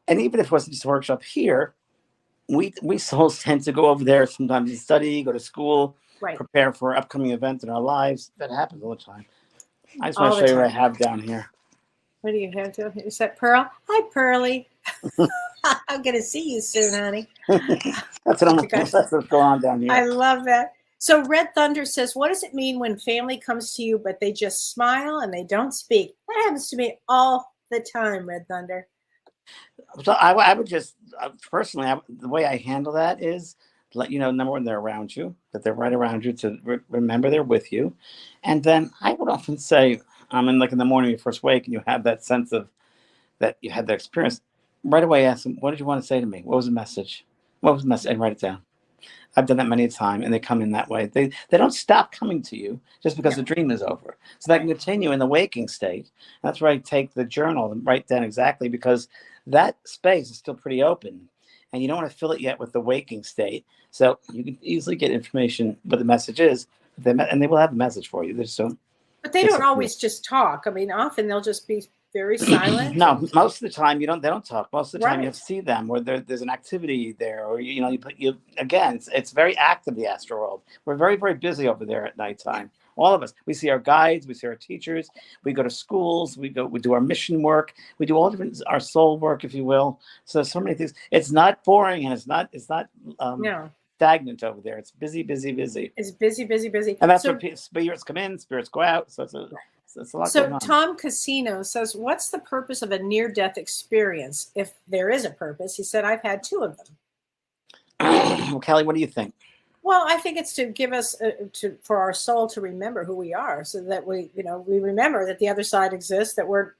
Speaker 2: And even if it wasn't just a workshop here, we souls tend to go over there sometimes to study, go to school,
Speaker 4: Right.
Speaker 2: prepare for an upcoming event in our lives. That happens all the time. I just
Speaker 4: All
Speaker 2: want to
Speaker 4: the
Speaker 2: show you what I
Speaker 4: time.
Speaker 2: have down here.
Speaker 4: What do you have to? Is that Pearl? Hi, Pearly. I'm going to see you soon, honey.
Speaker 2: That's what's going on down here.
Speaker 4: I love that. So Red Thunder says, what does it mean when family comes to you, but they just smile and they don't speak? That happens to me all the time, Red Thunder.
Speaker 2: So I would just personally, the way I handle that is let you know, number one, they're around you, that they're right around you, to remember they're with you. And then I would often say, in the morning you first wake and you have that sense of that you had that experience, right away ask them, what did you want to say to me? What was the message? What was the message? And write it down. I've done that many times, and they come in that way. They don't stop coming to you just because the dream is over. So they can continue in the waking state. That's where I take the journal and write down exactly, because that space is still pretty open, and you don't want to fill it yet with the waking state. So you can easily get information what the message is, and they will have a message for you. They just don't.
Speaker 4: But they don't always just talk. I mean, often they'll just be very silent.
Speaker 2: No, most of the time they don't talk. Most of the time you
Speaker 4: Right.
Speaker 2: have to see them, or there's an activity there, or you again. It's very active, the astral world. We're very, very busy over there at nighttime. All of us. We see our guides, we see our teachers, we go to schools, we do our mission work, we do all different our soul work, if you will. So many things. It's not boring, and it's not
Speaker 4: No,
Speaker 2: stagnant over there. It's busy, busy, busy.
Speaker 4: it's busy, busy, busy.
Speaker 2: And that's
Speaker 4: So,
Speaker 2: where spirits come in, spirits go out. So it's a lot going
Speaker 4: so
Speaker 2: on.
Speaker 4: Tom Casino says, what's the purpose of a near-death experience? If there is a purpose, he said, I've had 2 of them.
Speaker 2: Well, Kellee, what do you think?
Speaker 4: Well, I think it's to give us for our soul to remember who we are, so that we remember that the other side exists, that we're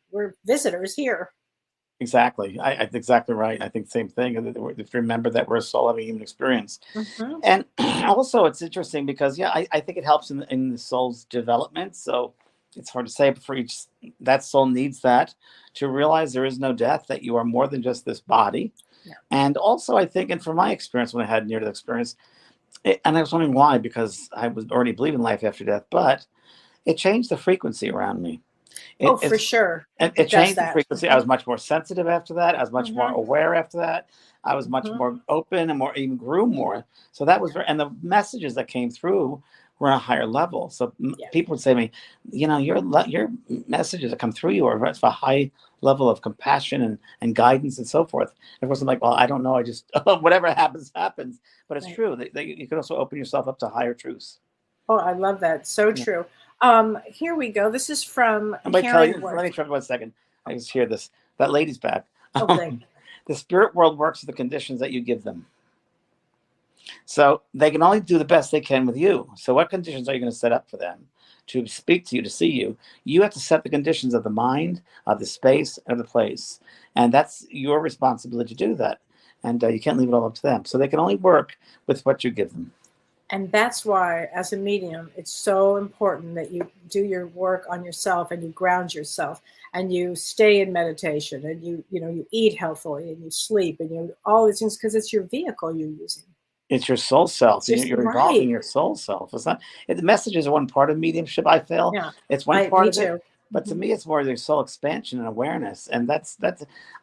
Speaker 4: visitors here.
Speaker 2: Exactly. I exactly right. I think the same thing. If remember that we're a soul having a human experience.
Speaker 4: Mm-hmm.
Speaker 2: And also it's interesting because, I think it helps in the soul's development. So it's hard to say, but for that soul needs that to realize there is no death, that you are more than just this body.
Speaker 4: Yeah.
Speaker 2: And also I think, and from my experience, when I had near-death experience, and I was wondering why, because I was already believing life after death, but it changed the frequency around me.
Speaker 4: For sure.
Speaker 2: It changed the frequency. I was much more sensitive after that. I was much more aware after that. I was much more open and even grew more. So that was and the messages that came through were on a higher level. So people would say to me, your messages that come through you are a high level of compassion and guidance and so forth. And of course, I'm like, well, I don't know. I just, whatever happens. But it's true. You can also open yourself up to higher truths.
Speaker 4: Oh, I love that. So true. Here we go. This is from
Speaker 2: Karen. Let me try 1 second. I just hear this. That lady's back.
Speaker 4: Okay.
Speaker 2: The spirit world works with the conditions that you give them. So they can only do the best they can with you. So what conditions are you going to set up for them to speak to you, to see you? You have to set the conditions of the mind, of the space, of the place. And that's your responsibility to do that. And you can't leave it all up to them. So they can only work with what you give them.
Speaker 4: And that's why, as a medium, it's so important that you do your work on yourself and you ground yourself and you stay in meditation and you eat healthily and you sleep and you all these things, because it's your vehicle you're using.
Speaker 2: It's your soul self. You're involving your soul self. It's not. The messages are one part of mediumship. I feel it's one part of it. But to me, it's more the soul expansion and awareness. And that's.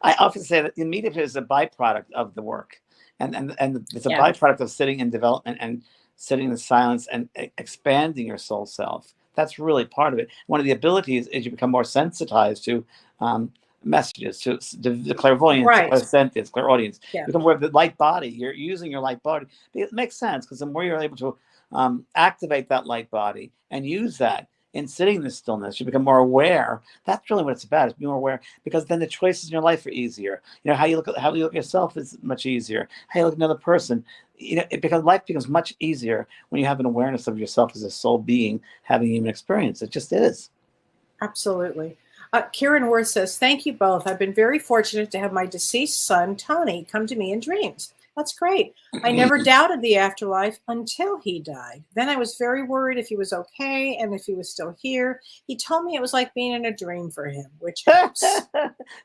Speaker 2: I often say that the mediumship is a byproduct of the work, and it's a byproduct of sitting in development and sitting in the silence and expanding your soul self That's really part of it. One of the abilities is you become more sensitized to messages, to the clairvoyance,
Speaker 4: Right.
Speaker 2: clairsentience, clairaudience.
Speaker 4: Yeah.
Speaker 2: You become more of the light body. You're using your light body. It makes sense because the more you're able to activate that light body and use that in sitting in the stillness, you become more aware. That's really what it's about, is being more aware, because then the choices in your life are easier. You know, how you look at yourself is much easier. How you look at another person, you know, life becomes much easier when you have an awareness of yourself as a soul being having a human experience. It just is.
Speaker 4: Absolutely. Karen Worth says, thank you both. I've been very fortunate to have my deceased son, Tony, come to me in dreams. That's great. I never doubted the afterlife until he died. Then I was very worried if he was okay and if he was still here. He told me it was like being in a dream for him, which helps.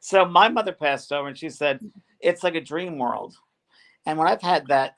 Speaker 2: So my mother passed over and she said, it's like a dream world. And when I've had that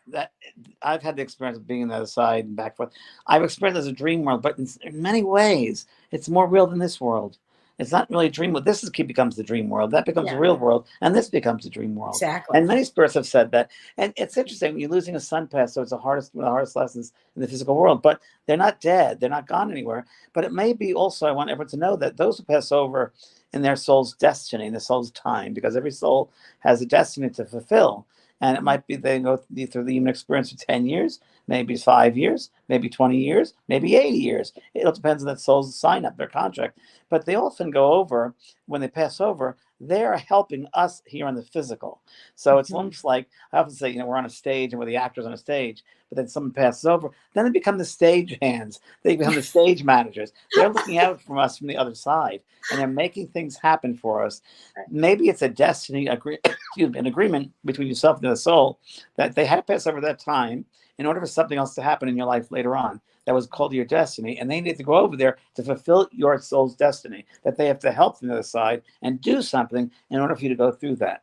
Speaker 2: I've had the experience of being on the other side and back and forth, I've experienced it as a dream world, but in many ways, it's more real than this world. It's not really a dream world. Becomes the dream world. That becomes the real world, and this becomes the dream world.
Speaker 4: Exactly.
Speaker 2: And many spirits have said that. And it's interesting when you're losing a son pass, so it's one of the hardest lessons in the physical world. But they're not dead. They're not gone anywhere. But it may be also, I want everyone to know that those who pass over in their soul's destiny, in their soul's time, because every soul has a destiny to fulfill. And it might be they go through the human experience for 10 years, maybe 5 years, maybe 20 years, maybe 80 years. It all depends on that soul's sign up, their contract. But they often go over, when they pass over, they're helping us here on the physical. So it's almost like, I often say, you know, we're on a stage and we're the actors on a stage, but then someone passes over, then they become the stage hands. They become the stage managers. They're looking out from us from the other side, and they're making things happen for us. Maybe it's a destiny, an agreement between yourself and the soul that they had to pass over that time in order for something else to happen in your life later on that was called your destiny, and they need to go over there to fulfill your soul's destiny, that they have to help from the other side and do something in order for you to go through that.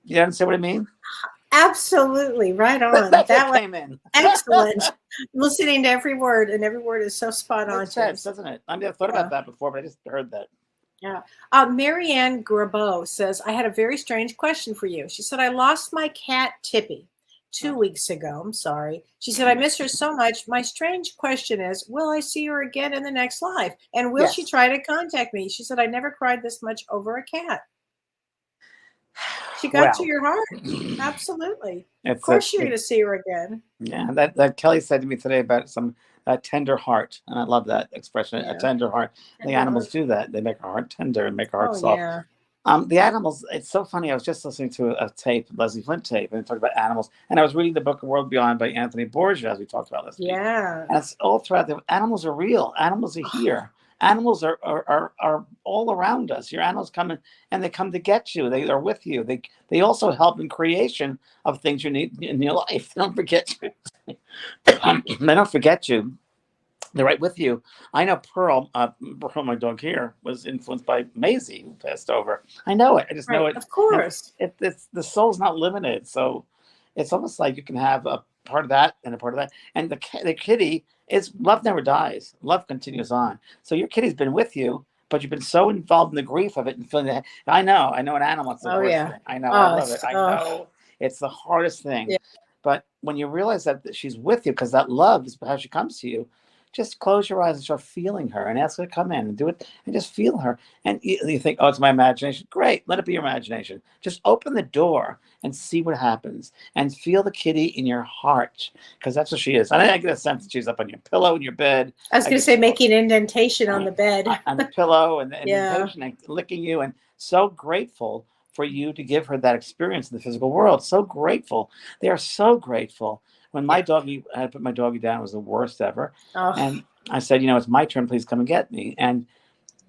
Speaker 2: You understand what I mean?
Speaker 4: Absolutely. Right on.
Speaker 2: That
Speaker 4: That was
Speaker 2: came in.
Speaker 4: excellent. Listening to every word, and every word is so spot on.
Speaker 2: Makes sense, doesn't it? I mean, I've thought about that before, but I just heard that.
Speaker 4: Yeah. Marianne Grabeau says, I had a very strange question for you. She said, I lost my cat, Tippy, 2 weeks ago. I'm sorry. She said, I miss her so much. My strange question is, will I see her again in the next life? And will she try to contact me? She said, I never cried this much over a cat. She got to your heart. Absolutely. Of course you're going to see her again.
Speaker 2: Yeah, that Kellee said to me today about some tender heart, and I love that expression, a tender heart. The animals do that. They make our heart tender and make our heart soft.
Speaker 4: Yeah.
Speaker 2: The animals, it's so funny. I was just listening to a tape, Leslie Flint tape, and it talked about animals. And I was reading the book, A World Beyond by Anthony Borgia, as we talked about last week.
Speaker 4: Yeah.
Speaker 2: And it's all throughout. Animals are real. Animals are here. Animals are all around us. Your animals come in, and they come to get you. They are with you. They also help in creation of things you need in your life. They don't forget you. They don't forget you. They're right with you. I know Pearl, my dog here, was influenced by Maisie, who passed over. I know it. I just know it.
Speaker 4: Of course.
Speaker 2: It's the soul's not limited. So it's almost like you can have a part of that and a part of that. And the kitty is, love never dies. Love continues on. So your kitty's been with you, but you've been so involved in the grief of it and feeling that. I know an animal. It's the worst thing. I know. I love it. I know. It's the hardest thing. Yeah. But when you realize that she's with you, because that love is how she comes to you, just close your eyes and start feeling her and ask her to come in and do it and just feel her. And you think, oh, it's my imagination. Great. Let it be your imagination. Just open the door and see what happens and feel the kitty in your heart, because that's what she is. And I get a sense that she's up on your pillow in your bed.
Speaker 4: I was going to say making indentation on the bed.
Speaker 2: On the pillow and the indentation and licking you. And so grateful for you to give her that experience in the physical world. So grateful. They are so grateful. When my doggy, I put my doggy down, it was the worst ever. And I said, it's my turn, please come and get me. And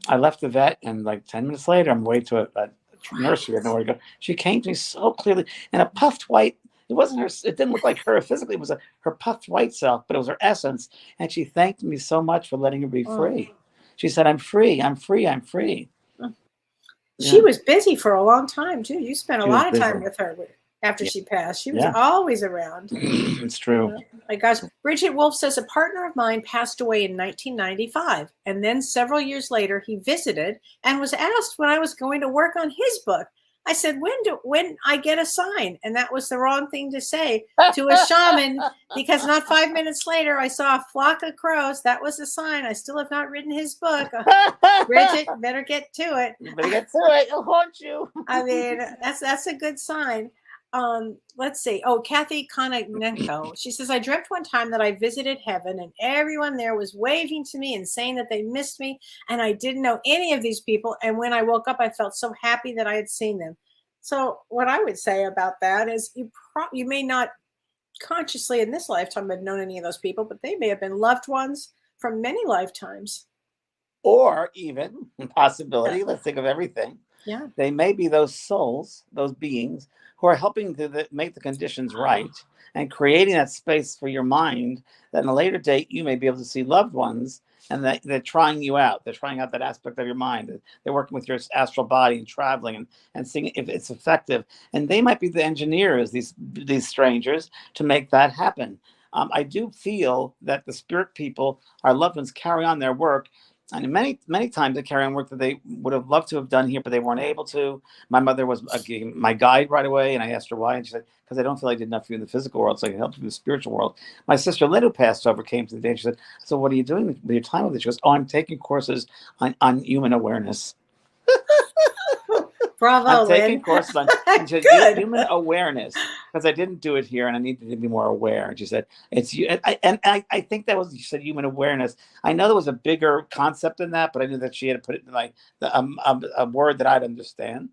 Speaker 2: I left the vet, and like 10 minutes later, I'm way to a nursery. I had nowhere to go. She came to me so clearly, and a puffed white, it wasn't her, it didn't look like her physically, it was her puffed white self, but it was her essence. And she thanked me so much for letting her be free. She said, I'm free, I'm free, I'm free.
Speaker 4: She was busy for a long time, too. You spent a lot of time with her after she passed. She was always around.
Speaker 2: It's true.
Speaker 4: My gosh. Bridget Wolf says, a partner of mine passed away in 1995. And then several years later, he visited and was asked when I was going to work on his book. I said, when I get a sign? And that was the wrong thing to say to a shaman, because not 5 minutes later, I saw a flock of crows. That was a sign. I still have not written his book. Bridget, better get to it.
Speaker 2: You better get to it. It'll haunt you.
Speaker 4: I mean, that's a good sign. Let's see. Oh, Kathy Kononenko. She says, I dreamt one time that I visited heaven and everyone there was waving to me and saying that they missed me. And I didn't know any of these people. And when I woke up, I felt so happy that I had seen them. So what I would say about that is you may not consciously in this lifetime have known any of those people, but they may have been loved ones from many lifetimes.
Speaker 2: Or even possibility, let's think of everything.
Speaker 4: Yeah.
Speaker 2: They may be those souls, those beings who are helping to make the conditions right and creating that space for your mind that in a later date you may be able to see loved ones, and that they're trying you out. They're trying out that aspect of your mind. They're working with your astral body and traveling and seeing if it's effective. And they might be the engineers, these strangers, to make that happen. I do feel that the spirit people, our loved ones, carry on their work. And many times they carry on work that they would have loved to have done here, but they weren't able to. My mother was my guide right away, and I asked her why, and she said, because I don't feel I did enough for you in the physical world, so I can help you in the spiritual world. My sister Lynn, who passed over, came to the day, and she said, so what are you doing with your time with it? She goes, oh, I'm taking courses on human awareness.
Speaker 4: Bravo,
Speaker 2: I'm taking
Speaker 4: Lynn.
Speaker 2: courses on human awareness, because I didn't do it here and I needed to be more aware. And she said, it's you. I think that was, you said human awareness. I know there was a bigger concept in that, but I knew that she had to put it in like a word that I'd understand.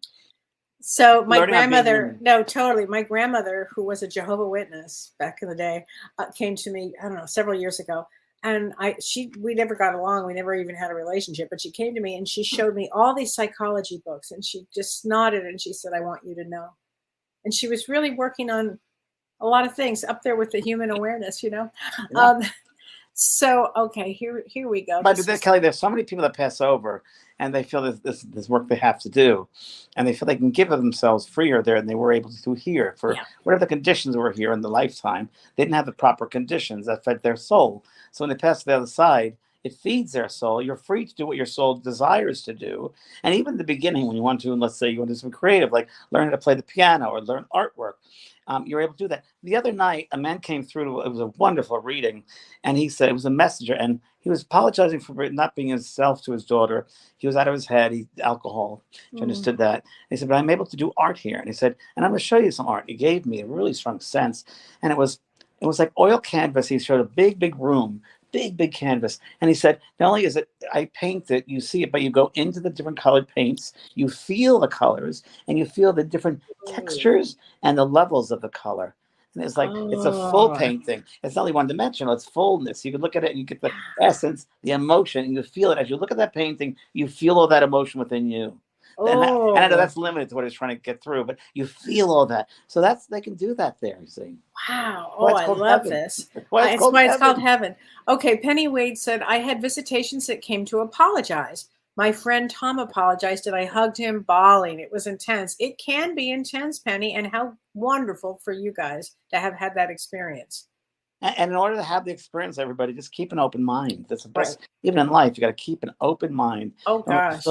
Speaker 4: So my grandmother, no, totally. My grandmother, who was a Jehovah's Witness back in the day, came to me, I don't know, several years ago. And we never got along. We never even had a relationship, but she came to me and she showed me all these psychology books, and she just nodded and she said, I want you to know. And she was really working on a lot of things up there with the human awareness, you know? Yeah. So, okay, here we go.
Speaker 2: But Kellee, there's so many people that pass over and they feel this work they have to do, and they feel they can give of themselves freer there than they were able to do here for whatever the conditions were here in the lifetime. They didn't have the proper conditions that fed their soul. So when they pass to the other side, it feeds their soul. You're free to do what your soul desires to do. And even in the beginning, when you want to, and let's say you want to do something creative, like learn how to play the piano or learn artwork, you're able to do that. The other night, a man came through. It was a wonderful reading, and he said it was a messenger, and he was apologizing for not being himself to his daughter. He was out of his head. He alcohol. She understood that. And he said, but I'm able to do art here. And he said, and I'm going to show you some art. He gave me a really strong sense, and it was like oil canvas. He showed a big room. Big canvas. And he said, not only is it, I paint it, you see it, but you go into the different colored paints, you feel the colors, and you feel the different textures and the levels of the color. And it's like, it's a full painting. It's not only one dimensional, it's fullness. You can look at it and you get the essence, the emotion, and you feel it. As you look at that painting, you feel all that emotion within you. And I know that's limited to what it's trying to get through, but you feel all that. So they can do that there, you see.
Speaker 4: Wow. Oh, I love this. That's why it's called heaven. Okay, Penny Wade said, I had visitations that came to apologize. My friend Tom apologized and I hugged him bawling. It was intense. It can be intense, Penny, and how wonderful for you guys to have had that experience.
Speaker 2: And in order to have the experience, everybody, just keep an open mind. That's the best. Right. Even in life, you got to keep an open mind.
Speaker 4: Oh, gosh.
Speaker 2: In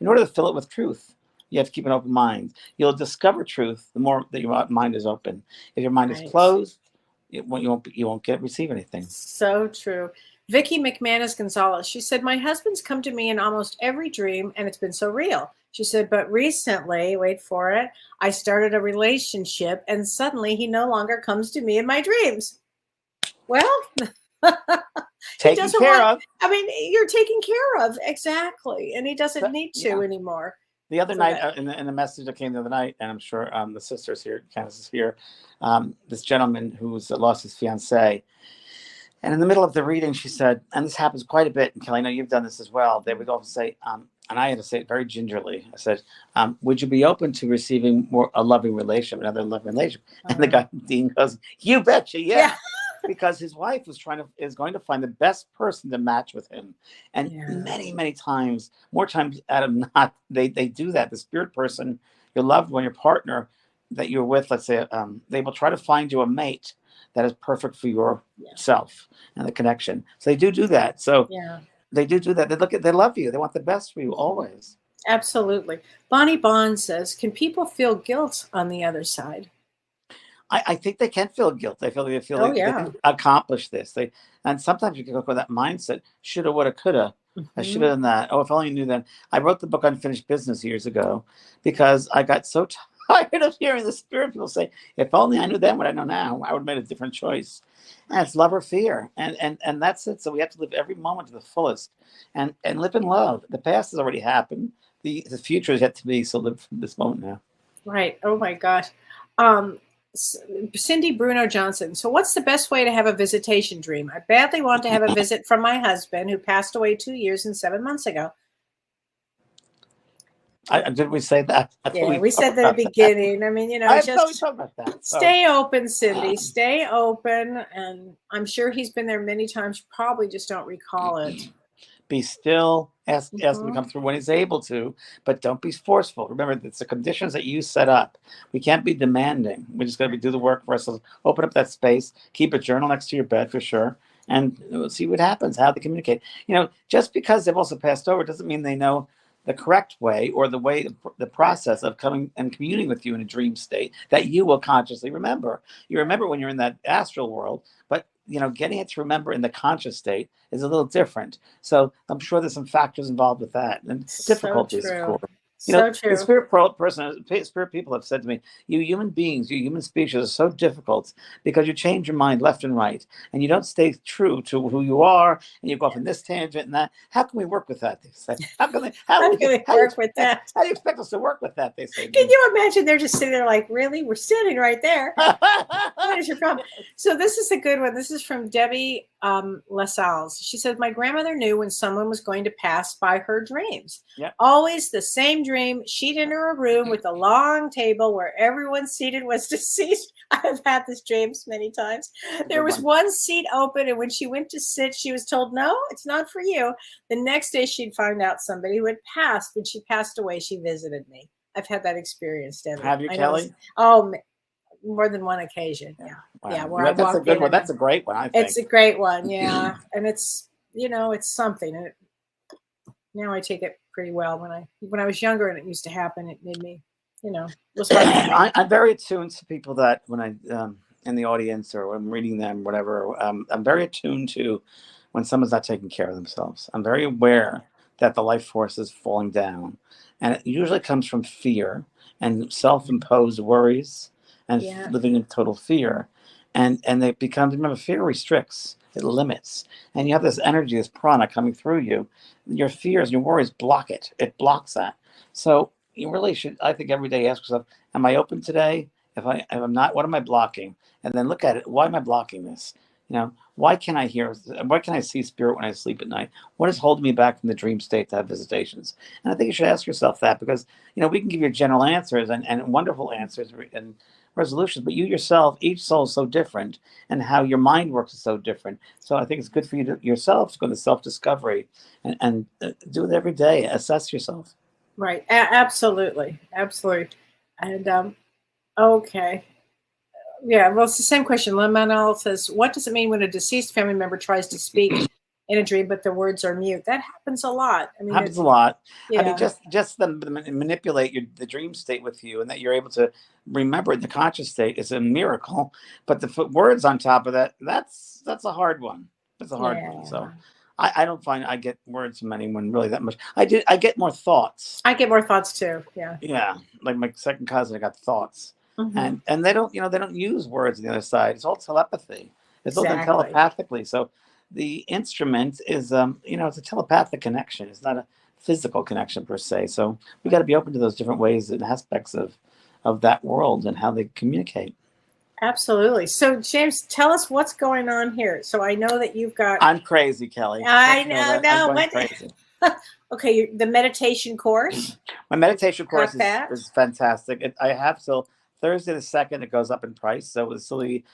Speaker 2: order to fill it with truth, you have to keep an open mind. You'll discover truth the more that your mind is open. If your mind is closed, you won't receive anything.
Speaker 4: So true. Vicki McManus Gonzalez, she said, my husband's come to me in almost every dream, and it's been so real. She said, but recently, wait for it, I started a relationship, and suddenly he no longer comes to me in my dreams. Well,
Speaker 2: taken care of.
Speaker 4: I mean, you're taken care of. Exactly. And he doesn't need to anymore.
Speaker 2: The other night, in the message that came the other night, and I'm sure the sister's here, Candace is here, this gentleman who's lost his fiancée. And in the middle of the reading, she said, and this happens quite a bit, and Kellee, I know you've done this as well, they would often say, and I had to say it very gingerly, I said, would you be open to receiving a loving relationship, another loving relationship? And the guy, Dean, goes, you betcha, yeah. Because his wife is going to find the best person to match with him. And many times, more times out of not, they do that. The spirit person, your loved one, your partner that you're with, let's say, they will try to find you a mate that is perfect for yourself and the connection. So they do that. So they do that. They love you. They want the best for you always.
Speaker 4: Absolutely. Bonnie Bond says, "Can people feel guilt on the other side?"
Speaker 2: I think they can feel guilt. They feel
Speaker 4: Oh
Speaker 2: they
Speaker 4: yeah.
Speaker 2: can accomplish this. And sometimes you can go with that mindset, shoulda, woulda, coulda. I should
Speaker 4: Hmm.
Speaker 2: have done that. Oh, if only I knew that. I wrote the book Unfinished Business years ago because I got so tired of hearing the spirit people say, if only I knew then what I know now, I would have made a different choice. And it's love or fear. And that's it. So we have to live every moment to the fullest and live in love. The past has already happened. The future is yet to be. So live from this moment now.
Speaker 4: Right. Oh my gosh. Um, S- Cindy Bruno Johnson. So, what's the best way to have a visitation dream? I badly want to have a visit from my husband who passed away 2 years and 7 months ago.
Speaker 2: Did we say that? I thought
Speaker 4: Yeah,
Speaker 2: we
Speaker 4: we
Speaker 2: talked
Speaker 4: said that at
Speaker 2: about
Speaker 4: the
Speaker 2: that.
Speaker 4: beginning. I mean,
Speaker 2: I thought we
Speaker 4: just
Speaker 2: talked about that. So
Speaker 4: stay open, Cindy. Stay open. And I'm sure he's been there many times. You probably just don't recall it.
Speaker 2: be still, ask him to
Speaker 4: Mhm.
Speaker 2: come through when he's able to, but don't be forceful. Remember, it's the conditions that you set up. We can't be demanding. We just got to do the work for ourselves. Open up that space. Keep a journal next to your bed for sure, and we'll see what happens. How they communicate. Just because they've also passed over doesn't mean they know the correct way or the way the
Speaker 4: Right.
Speaker 2: process of coming and communing with you in a dream state that you will consciously remember. You remember when you're in that astral world, but getting it to remember in the conscious state is a little different. So I'm sure there's some factors involved with that and
Speaker 4: So
Speaker 2: difficulties, of
Speaker 4: true.
Speaker 2: course.
Speaker 4: So
Speaker 2: The
Speaker 4: true.
Speaker 2: spirit people have said to me, you human beings, you human species are so difficult because you change your mind left and right and you don't stay true to who you are and you go off in this tangent and that. How can we work with that? They say. How do
Speaker 4: How
Speaker 2: we
Speaker 4: can
Speaker 2: get,
Speaker 4: we work with that?
Speaker 2: how do you expect us to work with that? They say to
Speaker 4: Can
Speaker 2: me.
Speaker 4: you imagine they're just sitting there like, really? We're sitting right there. What is your problem? So this is a good one. This is from Debbie LaSalle's. She said, "My grandmother knew when someone was going to pass by her dreams.
Speaker 2: Yep.
Speaker 4: Always the same dream. She'd enter a room with a long table where everyone seated was deceased." I have had this dream many times. There
Speaker 2: Good
Speaker 4: was
Speaker 2: one.
Speaker 4: one seat open, and when she went to sit, she was told, "No, it's not for you." The next day, she'd find out somebody who had passed. When she passed away, she visited me. I've had that experience, Debbie.
Speaker 2: Have you,
Speaker 4: I know.
Speaker 2: Kelly?
Speaker 4: Oh, more than one occasion.
Speaker 2: Yeah.
Speaker 4: Yeah. Yeah.
Speaker 2: Wow.
Speaker 4: Where I
Speaker 2: That's a
Speaker 4: walk
Speaker 2: good
Speaker 4: in
Speaker 2: one.
Speaker 4: and
Speaker 2: That's a great one, I
Speaker 4: it's
Speaker 2: think.
Speaker 4: a great one. Yeah. And it's something. And now I take it pretty well. When I was younger and it used to happen, it made me, it was hard for me.
Speaker 2: I'm very attuned to people that when I in the audience or I'm reading them, whatever. I'm very attuned to when someone's not taking care of themselves. I'm very aware that the life force is falling down, and it usually comes from fear and self-imposed worries and
Speaker 4: Yeah.
Speaker 2: living in total fear, and they become remember fear restricts. It limits, and you have this energy, this prana coming through you. Your fears and your worries block it. It blocks that. So you really should, I think, every day ask yourself, am I open today? If I'm not, what am I blocking? And then look at it. Why am I blocking this? Why can I hear? Why can I see spirit when I sleep at night? What is holding me back from the dream state to have visitations? And I think you should ask yourself that because we can give you general answers and wonderful answers and resolutions, but you yourself, each soul is so different, and how your mind works is so different. So I think it's good for you to yourself to go to self discovery and do it every day. Assess yourself.
Speaker 4: Right. Absolutely. Absolutely. And, okay. Yeah, well, it's the same question. Lemanel says, "What does it mean when a deceased family member tries to speak in a dream, but the words are mute?" That happens a lot. I mean,
Speaker 2: Happens a lot. I mean,
Speaker 4: yeah,
Speaker 2: just them manipulate the dream state with you, and that you're able to remember the conscious state is a miracle. But to put words on top of that, that's a hard one. That's a hard one. So
Speaker 4: yeah.
Speaker 2: I don't find I get words from anyone really that much. I get more thoughts.
Speaker 4: I get more thoughts too. Yeah.
Speaker 2: Yeah, like my second cousin, I got thoughts,
Speaker 4: Hmm.
Speaker 2: and they don't use words on the other side. It's all telepathy. It's all done
Speaker 4: Exactly.
Speaker 2: telepathically. So the instrument is it's a telepathic connection. It's not a physical connection per se. So we got to be open to those different ways and aspects of that world and how they communicate.
Speaker 4: Absolutely. So, James, tell us what's going on here. So, I know that you've got.
Speaker 2: I'm crazy, Kelly.
Speaker 4: I
Speaker 2: You know
Speaker 4: know.
Speaker 2: that I'm
Speaker 4: No.
Speaker 2: going
Speaker 4: What?
Speaker 2: crazy.
Speaker 4: Okay, the meditation course.
Speaker 2: My meditation course
Speaker 4: Got that.
Speaker 2: is fantastic. I have till Thursday the 2nd. It goes up in price, so it's silly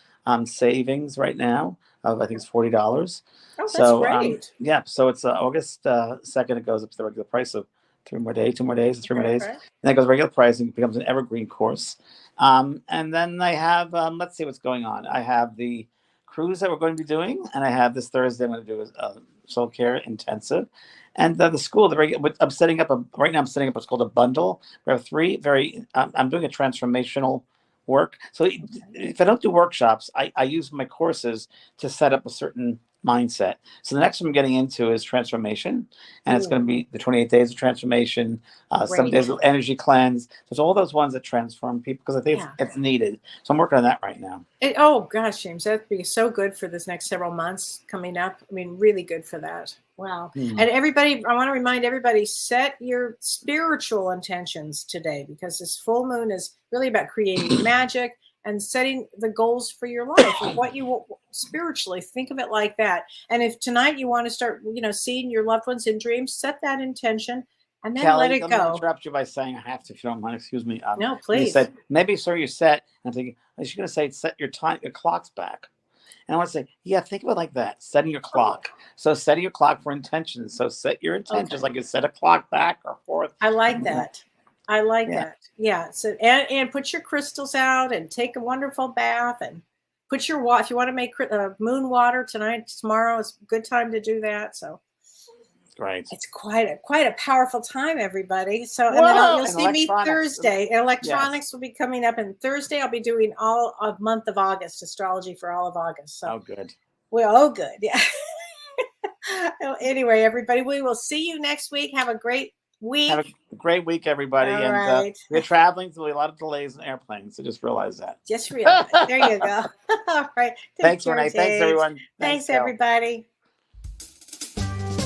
Speaker 2: savings right now of I think it's $40.
Speaker 4: Oh, that's
Speaker 2: So
Speaker 4: great.
Speaker 2: yeah, so it's August 2nd. It goes up to the regular price of 3 more days, 2 more
Speaker 4: Okay.
Speaker 2: days,
Speaker 4: Okay.
Speaker 2: and then it goes regular price and becomes an evergreen course. And then I have let's see what's going on. I have the cruise that we're going to be doing, and I have this Thursday I'm going to do soul care intensive. And the school, I'm setting up right now I'm setting up what's called a bundle. We have three I'm doing a transformational work. So if I don't do workshops, I use my courses to set up a certain mindset. So the next one I'm getting into is transformation, and it's going to be the 28 days of transformation, 7 days of energy cleanse. There's all those ones that transform people because I think it's needed. So I'm working on that right now.
Speaker 4: Oh gosh, James, that'd be so good for this next several months coming up. I mean, really good for that. Wow. And everybody, I want to remind everybody, set your spiritual intentions today, because this full moon is really about creating magic and setting the goals for your life and what you want spiritually. Think of it like that. And if tonight you want to start, seeing your loved ones in dreams, set that intention and then
Speaker 2: Kellee,
Speaker 4: let it
Speaker 2: let
Speaker 4: go.
Speaker 2: me interrupt you by saying I have to, if you don't mind. Excuse me.
Speaker 4: No, please.
Speaker 2: You said, maybe, sir, you're set. And I'm thinking, she's going to say, set your clocks back. And I want to say, yeah, think of it like that, setting your clock. So setting your clock for intentions. So set your intentions like you set a clock back or forth.
Speaker 4: I like that. I like that. Yeah. So and put your crystals out and take a wonderful bath and put your if you want to make moon water tonight, tomorrow is a good time to do that. So
Speaker 2: great.
Speaker 4: It's quite a powerful time, everybody. So and then you'll see me Thursday. Electronics will be coming up, and Thursday I'll be doing all of month of August, astrology for all of August. So
Speaker 2: good.
Speaker 4: Well, good. Yeah. Anyway, everybody, we will see you next week. Have a great week.
Speaker 2: Have a great week, everybody.
Speaker 4: All
Speaker 2: and
Speaker 4: right.
Speaker 2: we're traveling, so there'll be a lot of delays in airplanes. So just realize that.
Speaker 4: Just realize. There you go. All right.
Speaker 2: Thanks, Renee. Thanks, everyone.
Speaker 4: Thanks everybody.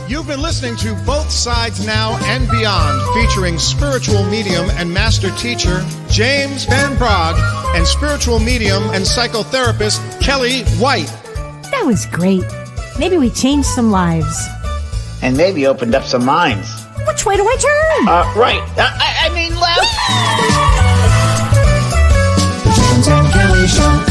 Speaker 5: You've been listening to Both Sides Now and Beyond, featuring spiritual medium and master teacher James Van Praagh and spiritual medium and psychotherapist Kellee White.
Speaker 1: That was great. Maybe we changed some lives.
Speaker 2: And maybe opened up some minds.
Speaker 1: Which way do I turn?
Speaker 2: Right. I mean left.
Speaker 3: The James and Kellee Show.